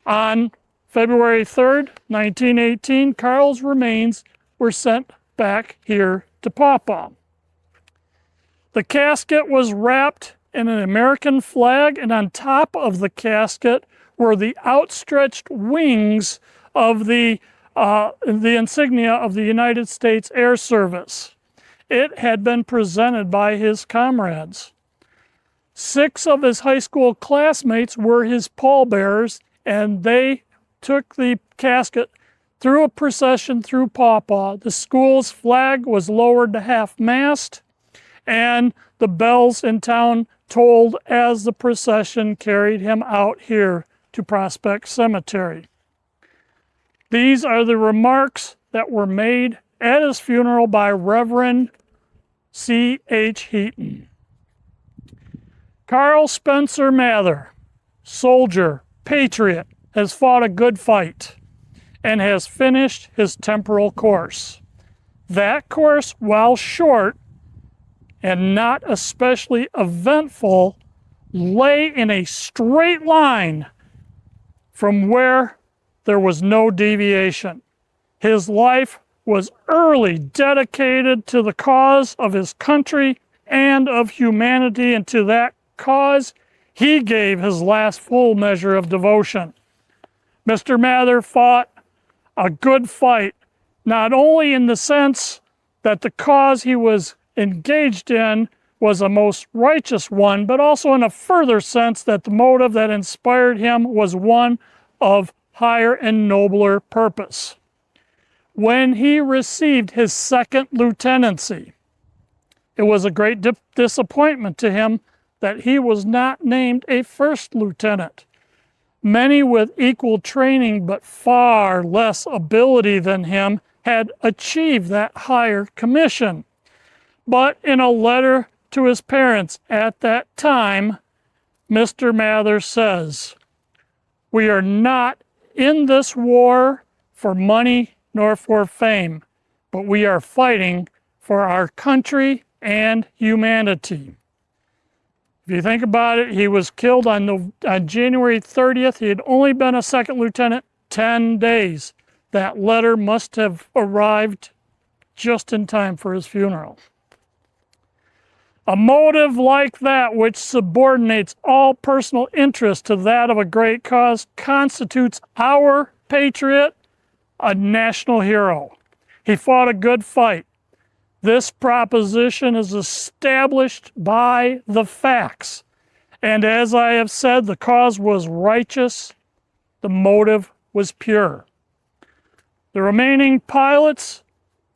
On February 3rd, 1918, Carl's remains were sent back here to Paw Paw. The casket was wrapped in an American flag, and on top of the casket were the outstretched wings of the insignia of the United States Air Service. It had been presented by his comrades. 6 of his high school classmates were his pallbearers, and they took the casket through a procession through Paw Paw. The school's flag was lowered to half-mast, and the bells in town tolled as the procession carried him out here to Prospect Cemetery. These are the remarks that were made at his funeral by Reverend C.H. Heaton. Carl Spencer Mather, soldier, patriot, has fought a good fight and has finished his temporal course. That course, while short and not especially eventful, lay in a straight line from where there was no deviation. His life was early dedicated to the cause of his country and of humanity, and to that cause he gave his last full measure of devotion. Mr. Mather fought a good fight, not only in the sense that the cause he was engaged in was a most righteous one, but also in a further sense that the motive that inspired him was one of higher and nobler purpose. When he received his second lieutenancy, it was a great disappointment to him that he was not named a first lieutenant. Many with equal training but far less ability than him had achieved that higher commission. But in a letter to his parents at that time, Mr. Mather says, "We are not in this war for money nor for fame, but we are fighting for our country and humanity." If you think about it, he was killed on January 30th. He had only been a second lieutenant 10 days. That letter must have arrived just in time for his funeral. A motive like that, which subordinates all personal interest to that of a great cause, constitutes our patriot a national hero. He fought a good fight. This proposition is established by the facts. And as I have said, the cause was righteous, the motive was pure. The remaining pilots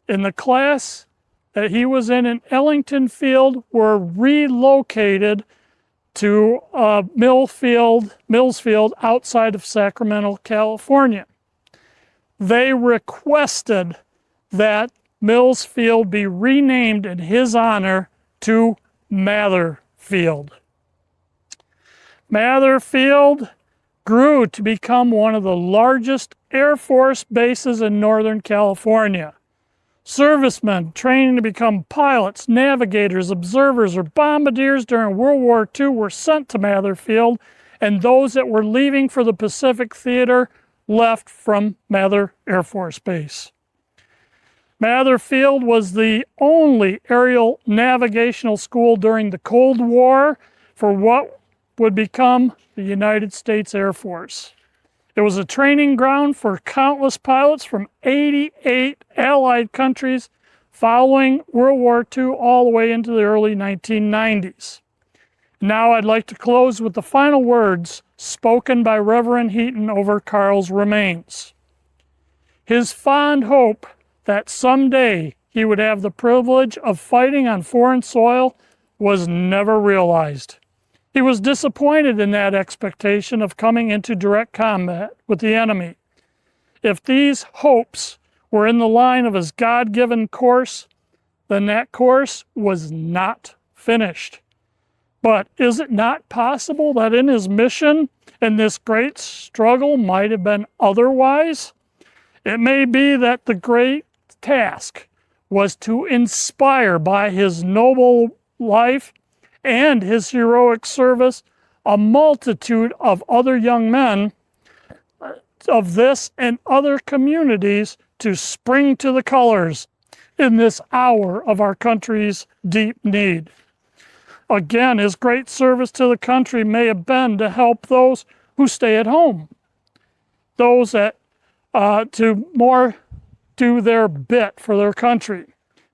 in the class that he was in Ellington Field were relocated to Mills Field outside of Sacramento, California. They requested that Mills Field be renamed in his honor to Mather Field. Mather Field grew to become one of the largest Air Force bases in Northern California. Servicemen training to become pilots, navigators, observers, or bombardiers during World War II were sent to Mather Field, and those that were leaving for the Pacific Theater left from Mather Air Force Base. Mather Field was the only aerial navigational school during the Cold War for what would become the United States Air Force. It was a training ground for countless pilots from 88 Allied countries following World War II all the way into the early 1990s. Now I'd like to close with the final words spoken by Reverend Heaton over Carl's remains. His fond hope that someday he would have the privilege of fighting on foreign soil was never realized. He was disappointed in that expectation of coming into direct combat with the enemy. If these hopes were in the line of his God-given course, then that course was not finished. But is it not possible that in his mission and this great struggle might have been otherwise? It may be that the great task was to inspire by his noble life and his heroic service a multitude of other young men of this and other communities to spring to the colors in this hour of our country's deep need. Again, his great service to the country may have been to help those who stay at home, those that do their bit for their country.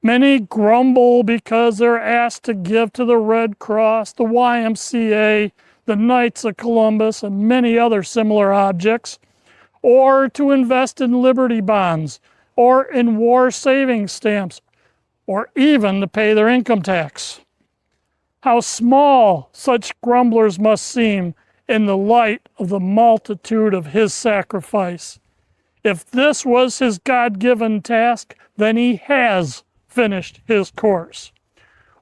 Many grumble because they're asked to give to the Red Cross, the YMCA, the Knights of Columbus, and many other similar objects, or to invest in Liberty bonds, or in war savings stamps, or even to pay their income tax. How small such grumblers must seem in the light of the multitude of his sacrifice. If this was his God-given task, then he has finished his course.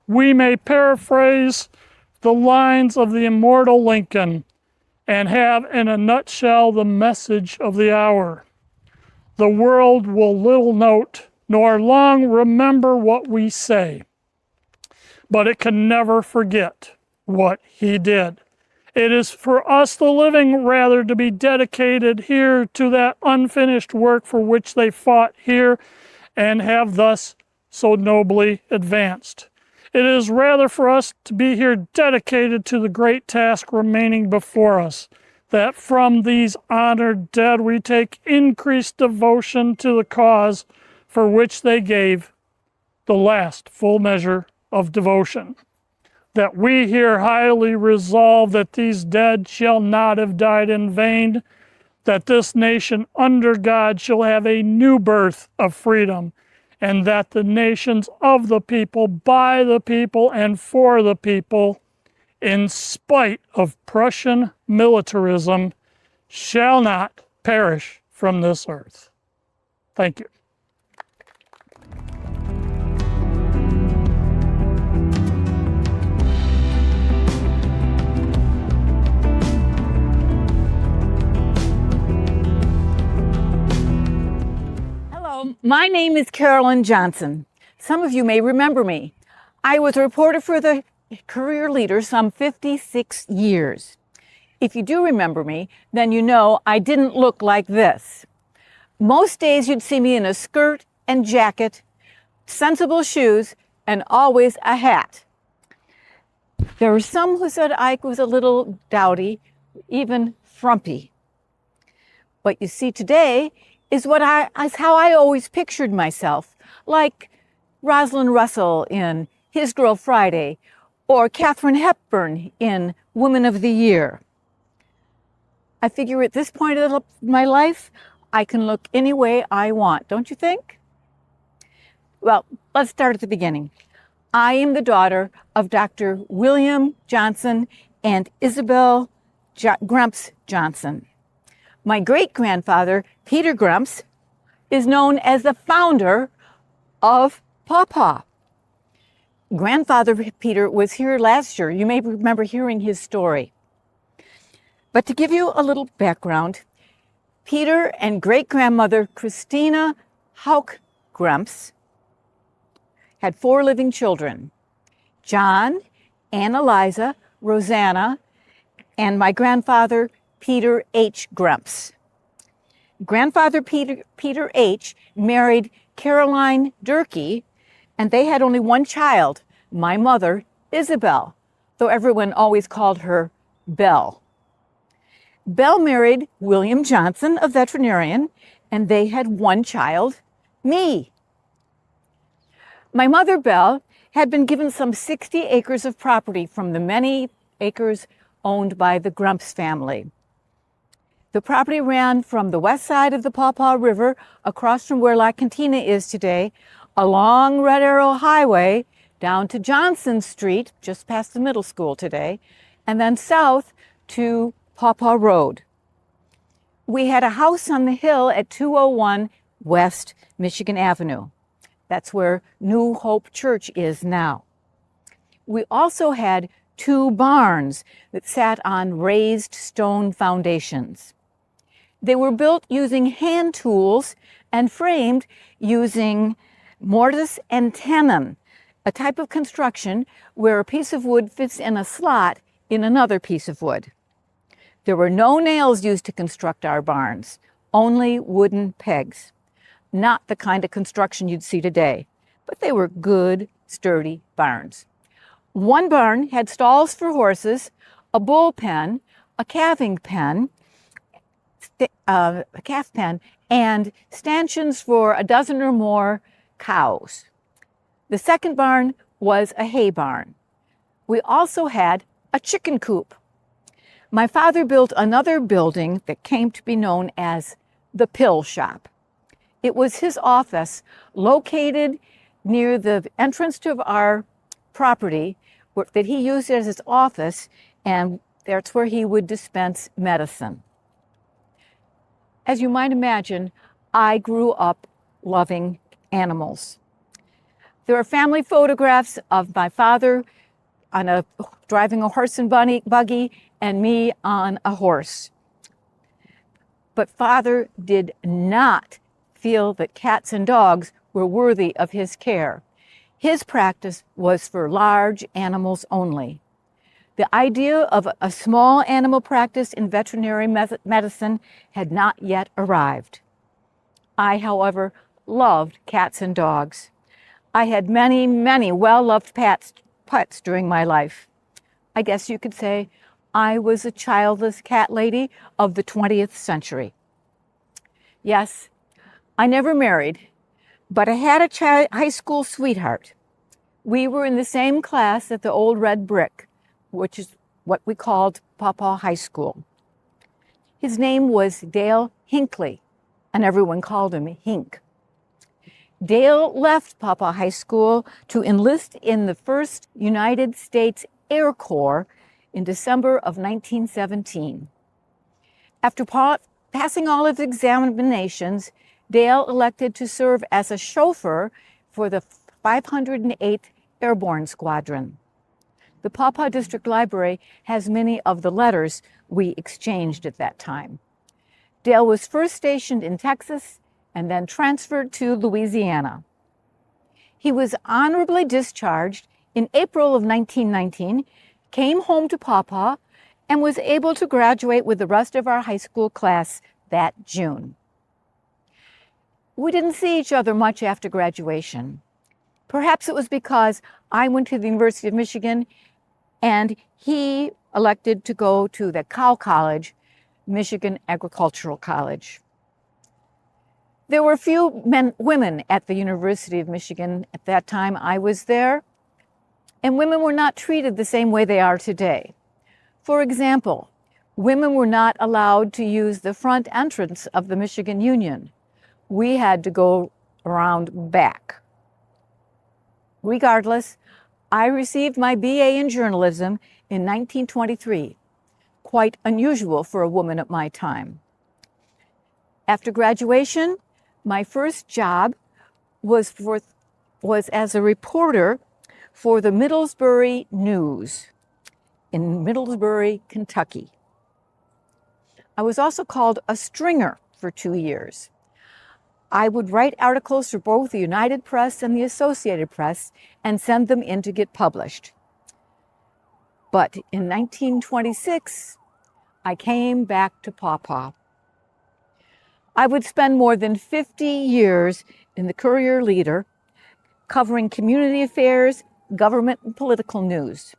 We may paraphrase the lines of the immortal Lincoln and have in a nutshell the message of the hour. The world will little note nor long remember what we say, but it can never forget what he did. It is for us, the living, rather to be dedicated here to that unfinished work for which they fought here and have thus so nobly advanced. It is rather for us to be here dedicated to the great task remaining before us, that from these honored dead we take increased devotion to the cause for which they gave the last full measure of devotion. That we here highly resolve that these dead shall not have died in vain, that this nation under God shall have a new birth of freedom, and that the nations of the people, by the people, and for the people, in spite of Prussian militarism, shall not perish from this earth. Thank you. My name is Carolyn Johnson. Some of you may remember me. I was a reporter for the Career Leader some 56 years. If you do remember me, then you know I didn't look like this. Most days you'd see me in a skirt and jacket, sensible shoes, and always a hat. There were some who said Ike was a little dowdy, even frumpy. What you see today is how I always pictured myself, like Rosalind Russell in His Girl Friday, or Katharine Hepburn in Woman of the Year. I figure at this point of my life, I can look any way I want, don't you think? Well, let's start at the beginning. I am the daughter of Dr. William Johnson and Isabel Grumps Johnson. My great-grandfather, Peter Grumps, is known as the founder of Paw Paw. Grandfather Peter was here last year. You may remember hearing his story. But to give you a little background, Peter and great-grandmother Christina Hauk Grumps had 4 living children: John, Ann Eliza, Rosanna, and my grandfather, Peter H. Grumps. Grandfather Peter H. married Caroline Durkee, and they had only one child, my mother, Isabel, though everyone always called her Belle. Belle married William Johnson, a veterinarian, and they had one child, me. My mother, Belle, had been given some 60 acres of property from the many acres owned by the Grumps family. The property ran from the west side of the Paw Paw River, across from where La Cantina is today, along Red Arrow Highway, down to Johnson Street, just past the middle school today, and then south to Paw Paw Road. We had a house on the hill at 201 West Michigan Avenue. That's where New Hope Church is now. We also had 2 barns that sat on raised stone foundations. They were built using hand tools and framed using mortise and tenon, a type of construction where a piece of wood fits in a slot in another piece of wood. There were no nails used to construct our barns, only wooden pegs. Not the kind of construction you'd see today, but they were good, sturdy barns. One barn had stalls for horses, a bull pen, a calving pen, a calf pen, and stanchions for a dozen or more cows. The second barn was a hay barn. We also had a chicken coop. My father built another building that came to be known as the pill shop. It was his office located near the entrance to our property that he used as his office, and that's where he would dispense medicine. As you might imagine, I grew up loving animals. There are family photographs of my father driving a horse and buggy and me on a horse. But Father did not feel that cats and dogs were worthy of his care. His practice was for large animals only. The idea of a small animal practice in veterinary medicine had not yet arrived. I, however, loved cats and dogs. I had many, many well-loved pets during my life. I guess you could say I was a childless cat lady of the 20th century. Yes, I never married, but I had a high school sweetheart. We were in the same class at the old red brick, which is what we called Paw Paw High School. His name was Dale Hinckley, and everyone called him Hink. Dale left Paw Paw High School to enlist in the 1st United States Air Corps in December of 1917. After passing all of his examinations, Dale elected to serve as a chauffeur for the 508th Airborne Squadron. The Paw Paw District Library has many of the letters we exchanged at that time. Dale was first stationed in Texas and then transferred to Louisiana. He was honorably discharged in April of 1919, came home to Paw Paw, and was able to graduate with the rest of our high school class that June. We didn't see each other much after graduation. Perhaps it was because I went to the University of Michigan and he elected to go to the Cow College, Michigan Agricultural College. There were few women at the University of Michigan at that time I was there, and women were not treated the same way they are today. For example, women were not allowed to use the front entrance of the Michigan Union. We had to go around back. Regardless, I received my BA in journalism in 1923, quite unusual for a woman at my time. After graduation, my first job was as a reporter for the Middlesbury News in Middlesbury, Kentucky. I was also called a stringer for 2 years. I would write articles for both the United Press and the Associated Press and send them in to get published. But in 1926, I came back to Paw Paw. I would spend more than 50 years in the Courier Leader, covering community affairs, government, and political news.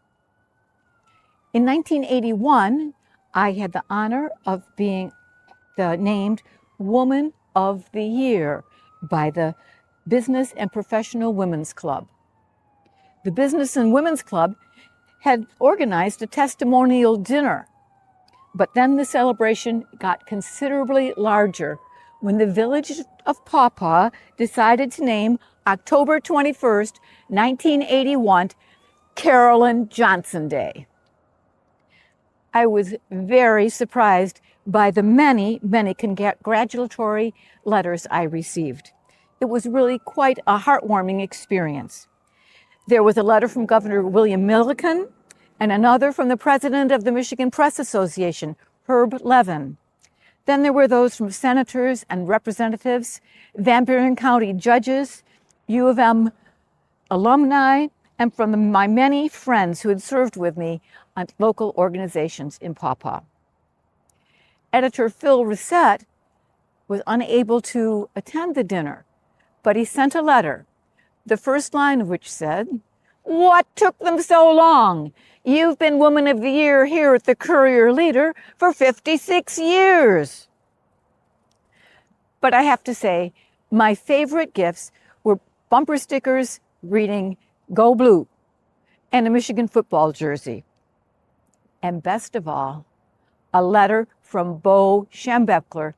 In 1981, I had the honor of being named Woman of the Year by the Business and Professional Women's Club. The Business and Women's Club had organized a testimonial dinner, but then the celebration got considerably larger when the village of Paw Paw decided to name October 21st, 1981, Carolyn Johnson Day. I was very surprised by the many, many congratulatory letters I received. It was really quite a heartwarming experience. There was a letter from Governor William Milliken and another from the president of the Michigan Press Association, Herb Levin. Then there were those from senators and representatives, Van Buren County judges, U of M alumni, and from my many friends who had served with me on local organizations in Paw Paw. Editor Phil Reset was unable to attend the dinner, but he sent a letter, the first line of which said, What took them so long? You've been Woman of the Year here at the Courier Leader for 56 years. But I have to say, my favorite gifts were bumper stickers reading Go Blue and a Michigan football jersey. And best of all, a letter from Bo Schembechler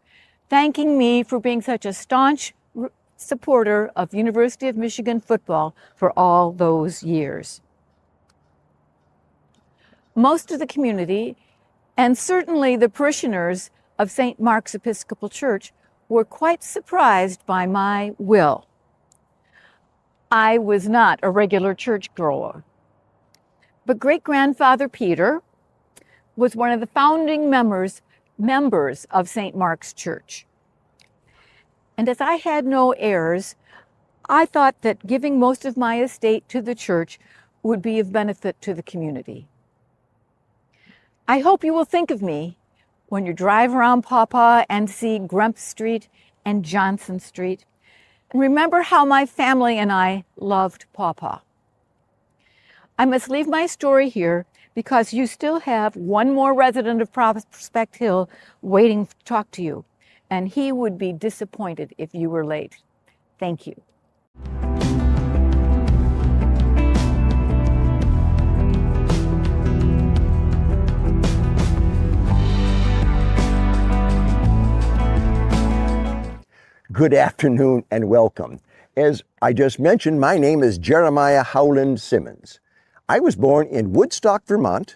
thanking me for being such a staunch supporter of University of Michigan football for all those years. Most of the community, and certainly the parishioners of St. Mark's Episcopal Church, were quite surprised by my will. I was not a regular churchgoer, but great-grandfather Peter was one of the founding members of St. Mark's Church. And as I had no heirs, I thought that giving most of my estate to the church would be of benefit to the community. I hope you will think of me when you drive around Paw Paw and see Grump Street and Johnson Street, and remember how my family and I loved Paw Paw. I must leave my story here because you still have one more resident of Prospect Hill waiting to talk to you, and he would be disappointed if you were late. Thank you. Good afternoon and welcome. As I just mentioned, my name is Jeremiah Howland Simmons. I was born in Woodstock, Vermont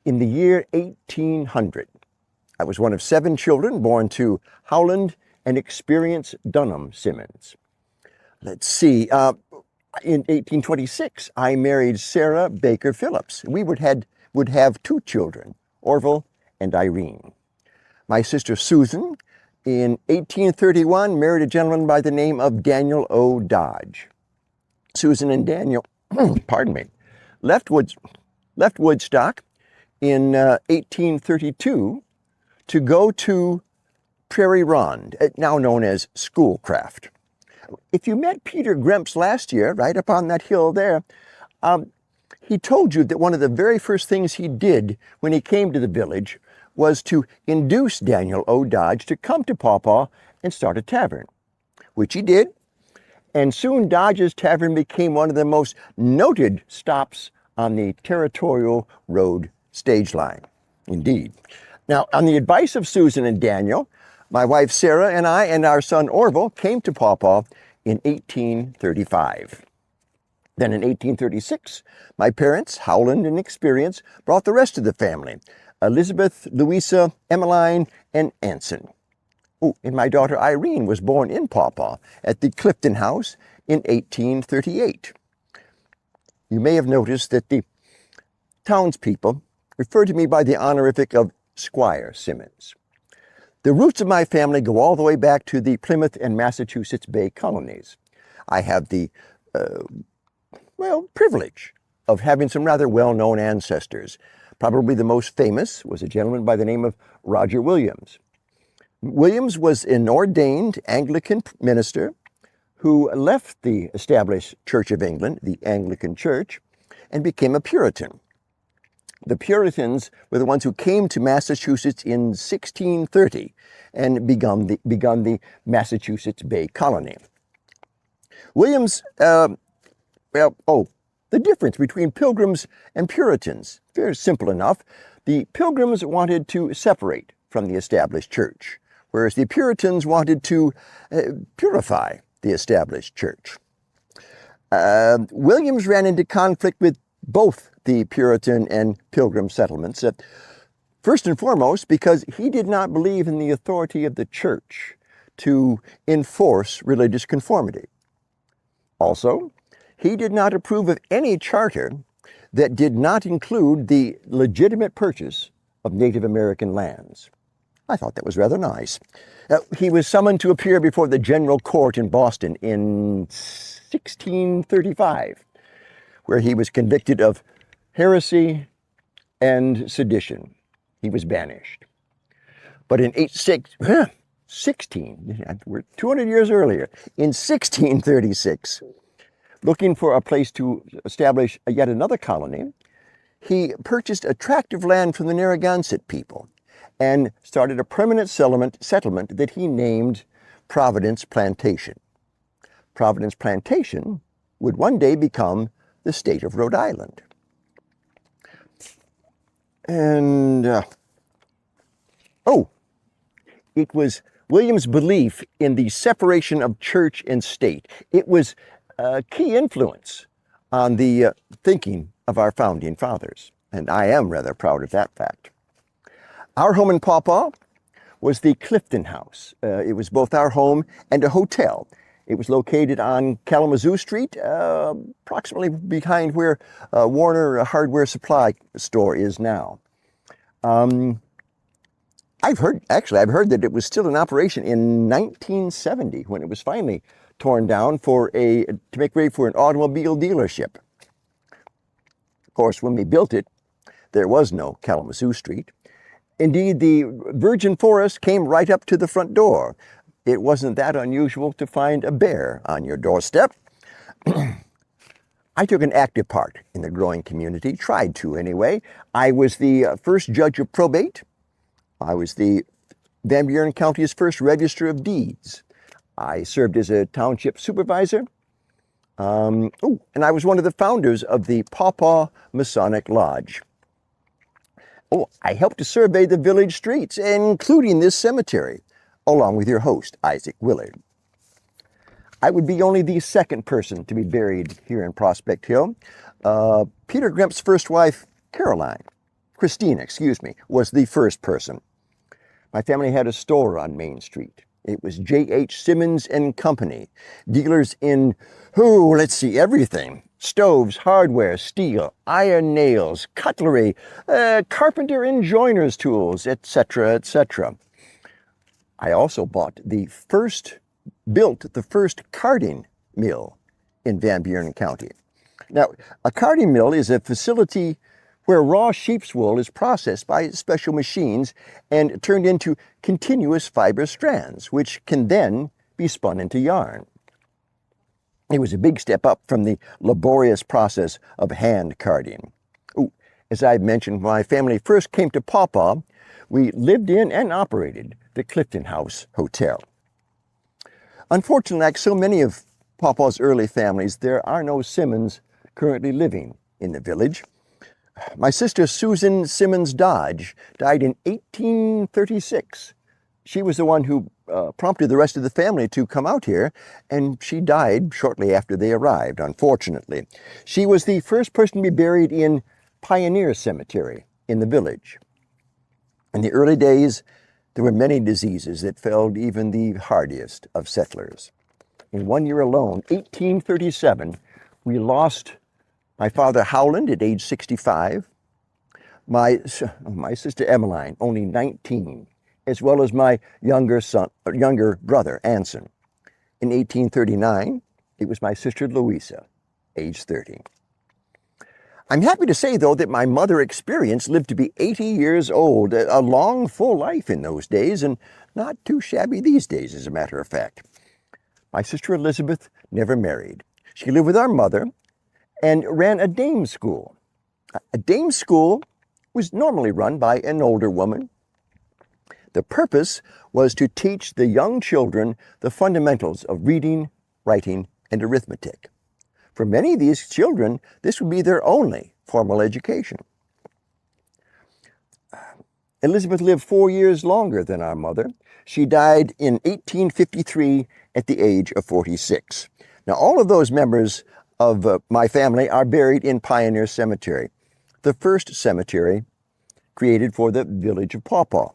in the year 1800. I was one of 7 children born to Howland and Experience Dunham Simmons. Let's see, in 1826, I married Sarah Baker Phillips. We would have 2 children, Orville and Irene. My sister Susan, in 1831, married a gentleman by the name of Daniel O. Dodge. Susan and Daniel, pardon me, left Woodstock in 1832 to go to Prairie Ronde, now known as Schoolcraft. If you met Peter Gremps last year, right up on that hill there, he told you that one of the very first things he did when he came to the village was to induce Daniel O. Dodge to come to Paw Paw and start a tavern, which he did. And soon Dodge's Tavern became one of the most noted stops on the Territorial Road stage line. Indeed. Now, on the advice of Susan and Daniel, my wife Sarah and I and our son Orville came to Paw Paw in 1835. Then in 1836, my parents, Howland and Experience, brought the rest of the family, Elizabeth, Louisa, Emmeline, and Anson. Oh, and my daughter Irene was born in Paw Paw at the Clifton House in 1838. You may have noticed that the townspeople refer to me by the honorific of Squire Simmons. The roots of my family go all the way back to the Plymouth and Massachusetts Bay colonies. I have the, privilege of having some rather well-known ancestors. Probably the most famous was a gentleman by the name of Roger Williams. Williams was an ordained Anglican minister who left the established Church of England, the Anglican Church, and became a Puritan. The Puritans were the ones who came to Massachusetts in 1630 and begun the Massachusetts Bay Colony. Williams, the difference between Pilgrims and Puritans, very simple enough. The Pilgrims wanted to separate from the established church, whereas the Puritans wanted to purify the established church. Williams ran into conflict with both the Puritan and Pilgrim settlements, first and foremost because he did not believe in the authority of the church to enforce religious conformity. Also, he did not approve of any charter that did not include the legitimate purchase of Native American lands. I thought that was rather nice. He was summoned to appear before the General Court in Boston in 1635, where he was convicted of heresy and sedition. He was banished. But in 16, we're 200 years earlier, in 1636, looking for a place to establish yet another colony, he purchased a tract of land from the Narragansett people and started a permanent settlement that he named Providence Plantation. Providence Plantation would one day become the state of Rhode Island. And, it was William's belief in the separation of church and state. It was a key influence on the thinking of our founding fathers, and I am rather proud of that fact. Our home in Paw Paw was the Clifton House. It was both our home and a hotel. It was located on Kalamazoo Street, approximately behind where Warner Hardware Supply Store is now. I've heard that it was still in operation in 1970 when it was finally torn down to make way for an automobile dealership. Of course, when we built it, there was no Kalamazoo Street. Indeed, the virgin forest came right up to the front door. It wasn't that unusual to find a bear on your doorstep. I took an active part in the growing community, tried to anyway. I was the first judge of probate. I was the Van Buren County's first register of deeds. I served as a township supervisor. And I was one of the founders of the Paw Paw Masonic Lodge. I helped to survey the village streets, including this cemetery, along with your host, Isaac Willard. I would be only the second person to be buried here in Prospect Hill. Peter Gremp's first wife, Christina, was the first person. My family had a store on Main Street. It was J.H. Simmons and Company, dealers in, everything. Stoves, hardware, steel, iron nails, cutlery, carpenter and joiner's tools, etc., etc. I also built the first carding mill in Van Buren County. Now, a carding mill is a facility where raw sheep's wool is processed by special machines and turned into continuous fiber strands, which can then be spun into yarn. It was a big step up from the laborious process of hand carding. As I've mentioned, when my family first came to Paw Paw, we lived in and operated the Clifton House Hotel. Unfortunately, like so many of Paw Paw's early families, there are no Simmons currently living in the village. My sister Susan Simmons Dodge died in 1836. She was the one who prompted the rest of the family to come out here, and she died shortly after they arrived, unfortunately. She was the first person to be buried in Pioneer Cemetery in the village. In the early days, there were many diseases that felled even the hardiest of settlers. In 1 year alone, 1837, we lost my father Howland at age 65, my sister Emmeline, only 19, as well as my younger brother, Anson. In 1839, it was my sister Louisa, age 30. I'm happy to say, though, that my mother Experience lived to be 80 years old, a long, full life in those days, and not too shabby these days, as a matter of fact. My sister Elizabeth never married. She lived with our mother and ran a dame school. A dame school was normally run by an older woman. The purpose was to teach the young children the fundamentals of reading, writing, and arithmetic. For many of these children, this would be their only formal education. Elizabeth lived 4 years longer than our mother. She died in 1853 at the age of 46. Now, all of those members of my family are buried in Pioneer Cemetery, the first cemetery created for the village of Paw Paw.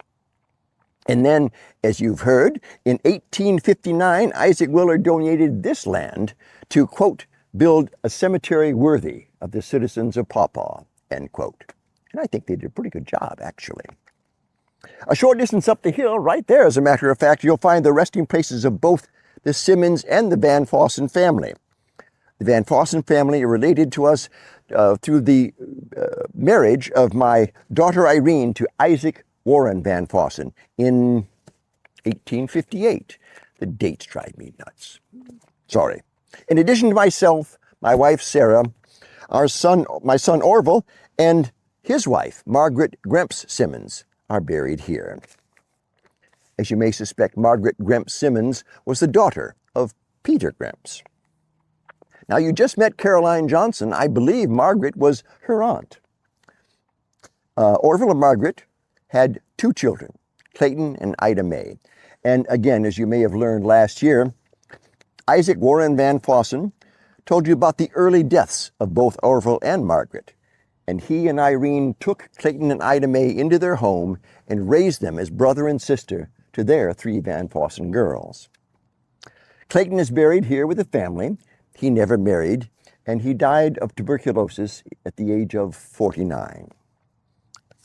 And then, as you've heard, in 1859, Isaac Willard donated this land to, quote, build a cemetery worthy of the citizens of Paw Paw, end quote. And I think they did a pretty good job, actually. A short distance up the hill, right there, as a matter of fact, you'll find the resting places of both the Simmons and the Van Fossen family. The Van Fossen family are related to us through the marriage of my daughter Irene to Isaac Warren Van Fossen in 1858. The dates drive me nuts. Sorry. In addition to myself, my wife Sarah, my son Orville, and his wife, Margaret Gremps Simmons, are buried here. As you may suspect, Margaret Gremps Simmons was the daughter of Peter Gremps. Now, you just met Caroline Johnson. I believe Margaret was her aunt. Orville and Margaret had 2 children, Clayton and Ida Mae. And again, as you may have learned last year, Isaac Warren Van Fossen told you about the early deaths of both Orville and Margaret. And he and Irene took Clayton and Ida Mae into their home and raised them as brother and sister to their 3 Van Fossen girls. Clayton is buried here with the family. He never married, and he died of tuberculosis at the age of 49.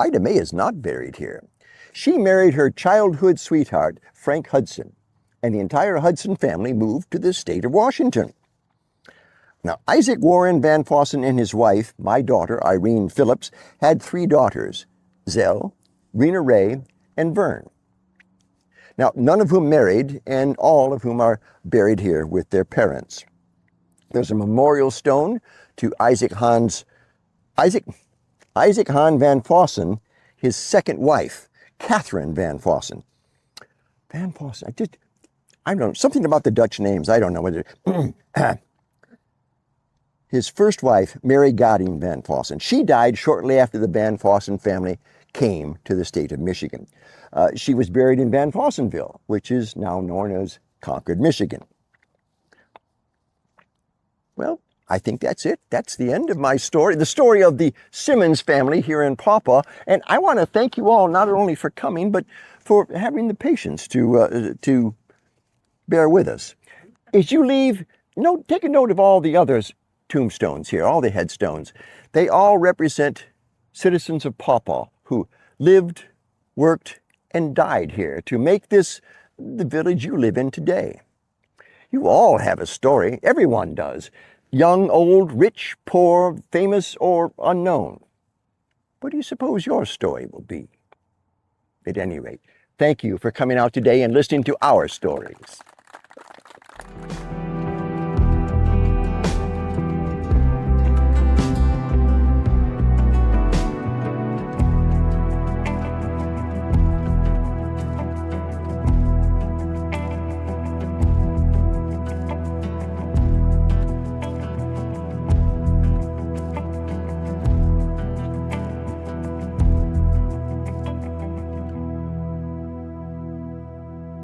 Ida Mae is not buried here. She married her childhood sweetheart, Frank Hudson, and the entire Hudson family moved to the state of Washington. Now, Isaac Warren Van Fossen and his wife, my daughter, Irene Phillips, had 3 daughters, Zell, Rena Ray, and Vern. Now, none of whom married, and all of whom are buried here with their parents. There's a memorial stone to Isaac Hahn Van Fossen, his second wife, Catherine Van Fossen. Van Fossen, I don't know, something about the Dutch names, I don't know whether. His first wife, Mary Goding Van Fossen, she died shortly after the Van Fossen family came to the state of Michigan. She was buried in Van Fossenville, which is now known as Concord, Michigan. Well, I think that's it. That's the end of my story, the story of the Simmons family here in Paw Paw. And I want to thank you all not only for coming, but for having the patience to bear with us. As you leave, take a note of all the others tombstones here, all the headstones. They all represent citizens of Paw Paw who lived, worked, and died here to make this the village you live in today. You all have a story. Everyone does. Young, old, rich, poor, famous, or unknown. What do you suppose your story will be? At any rate, thank you for coming out today and listening to our stories.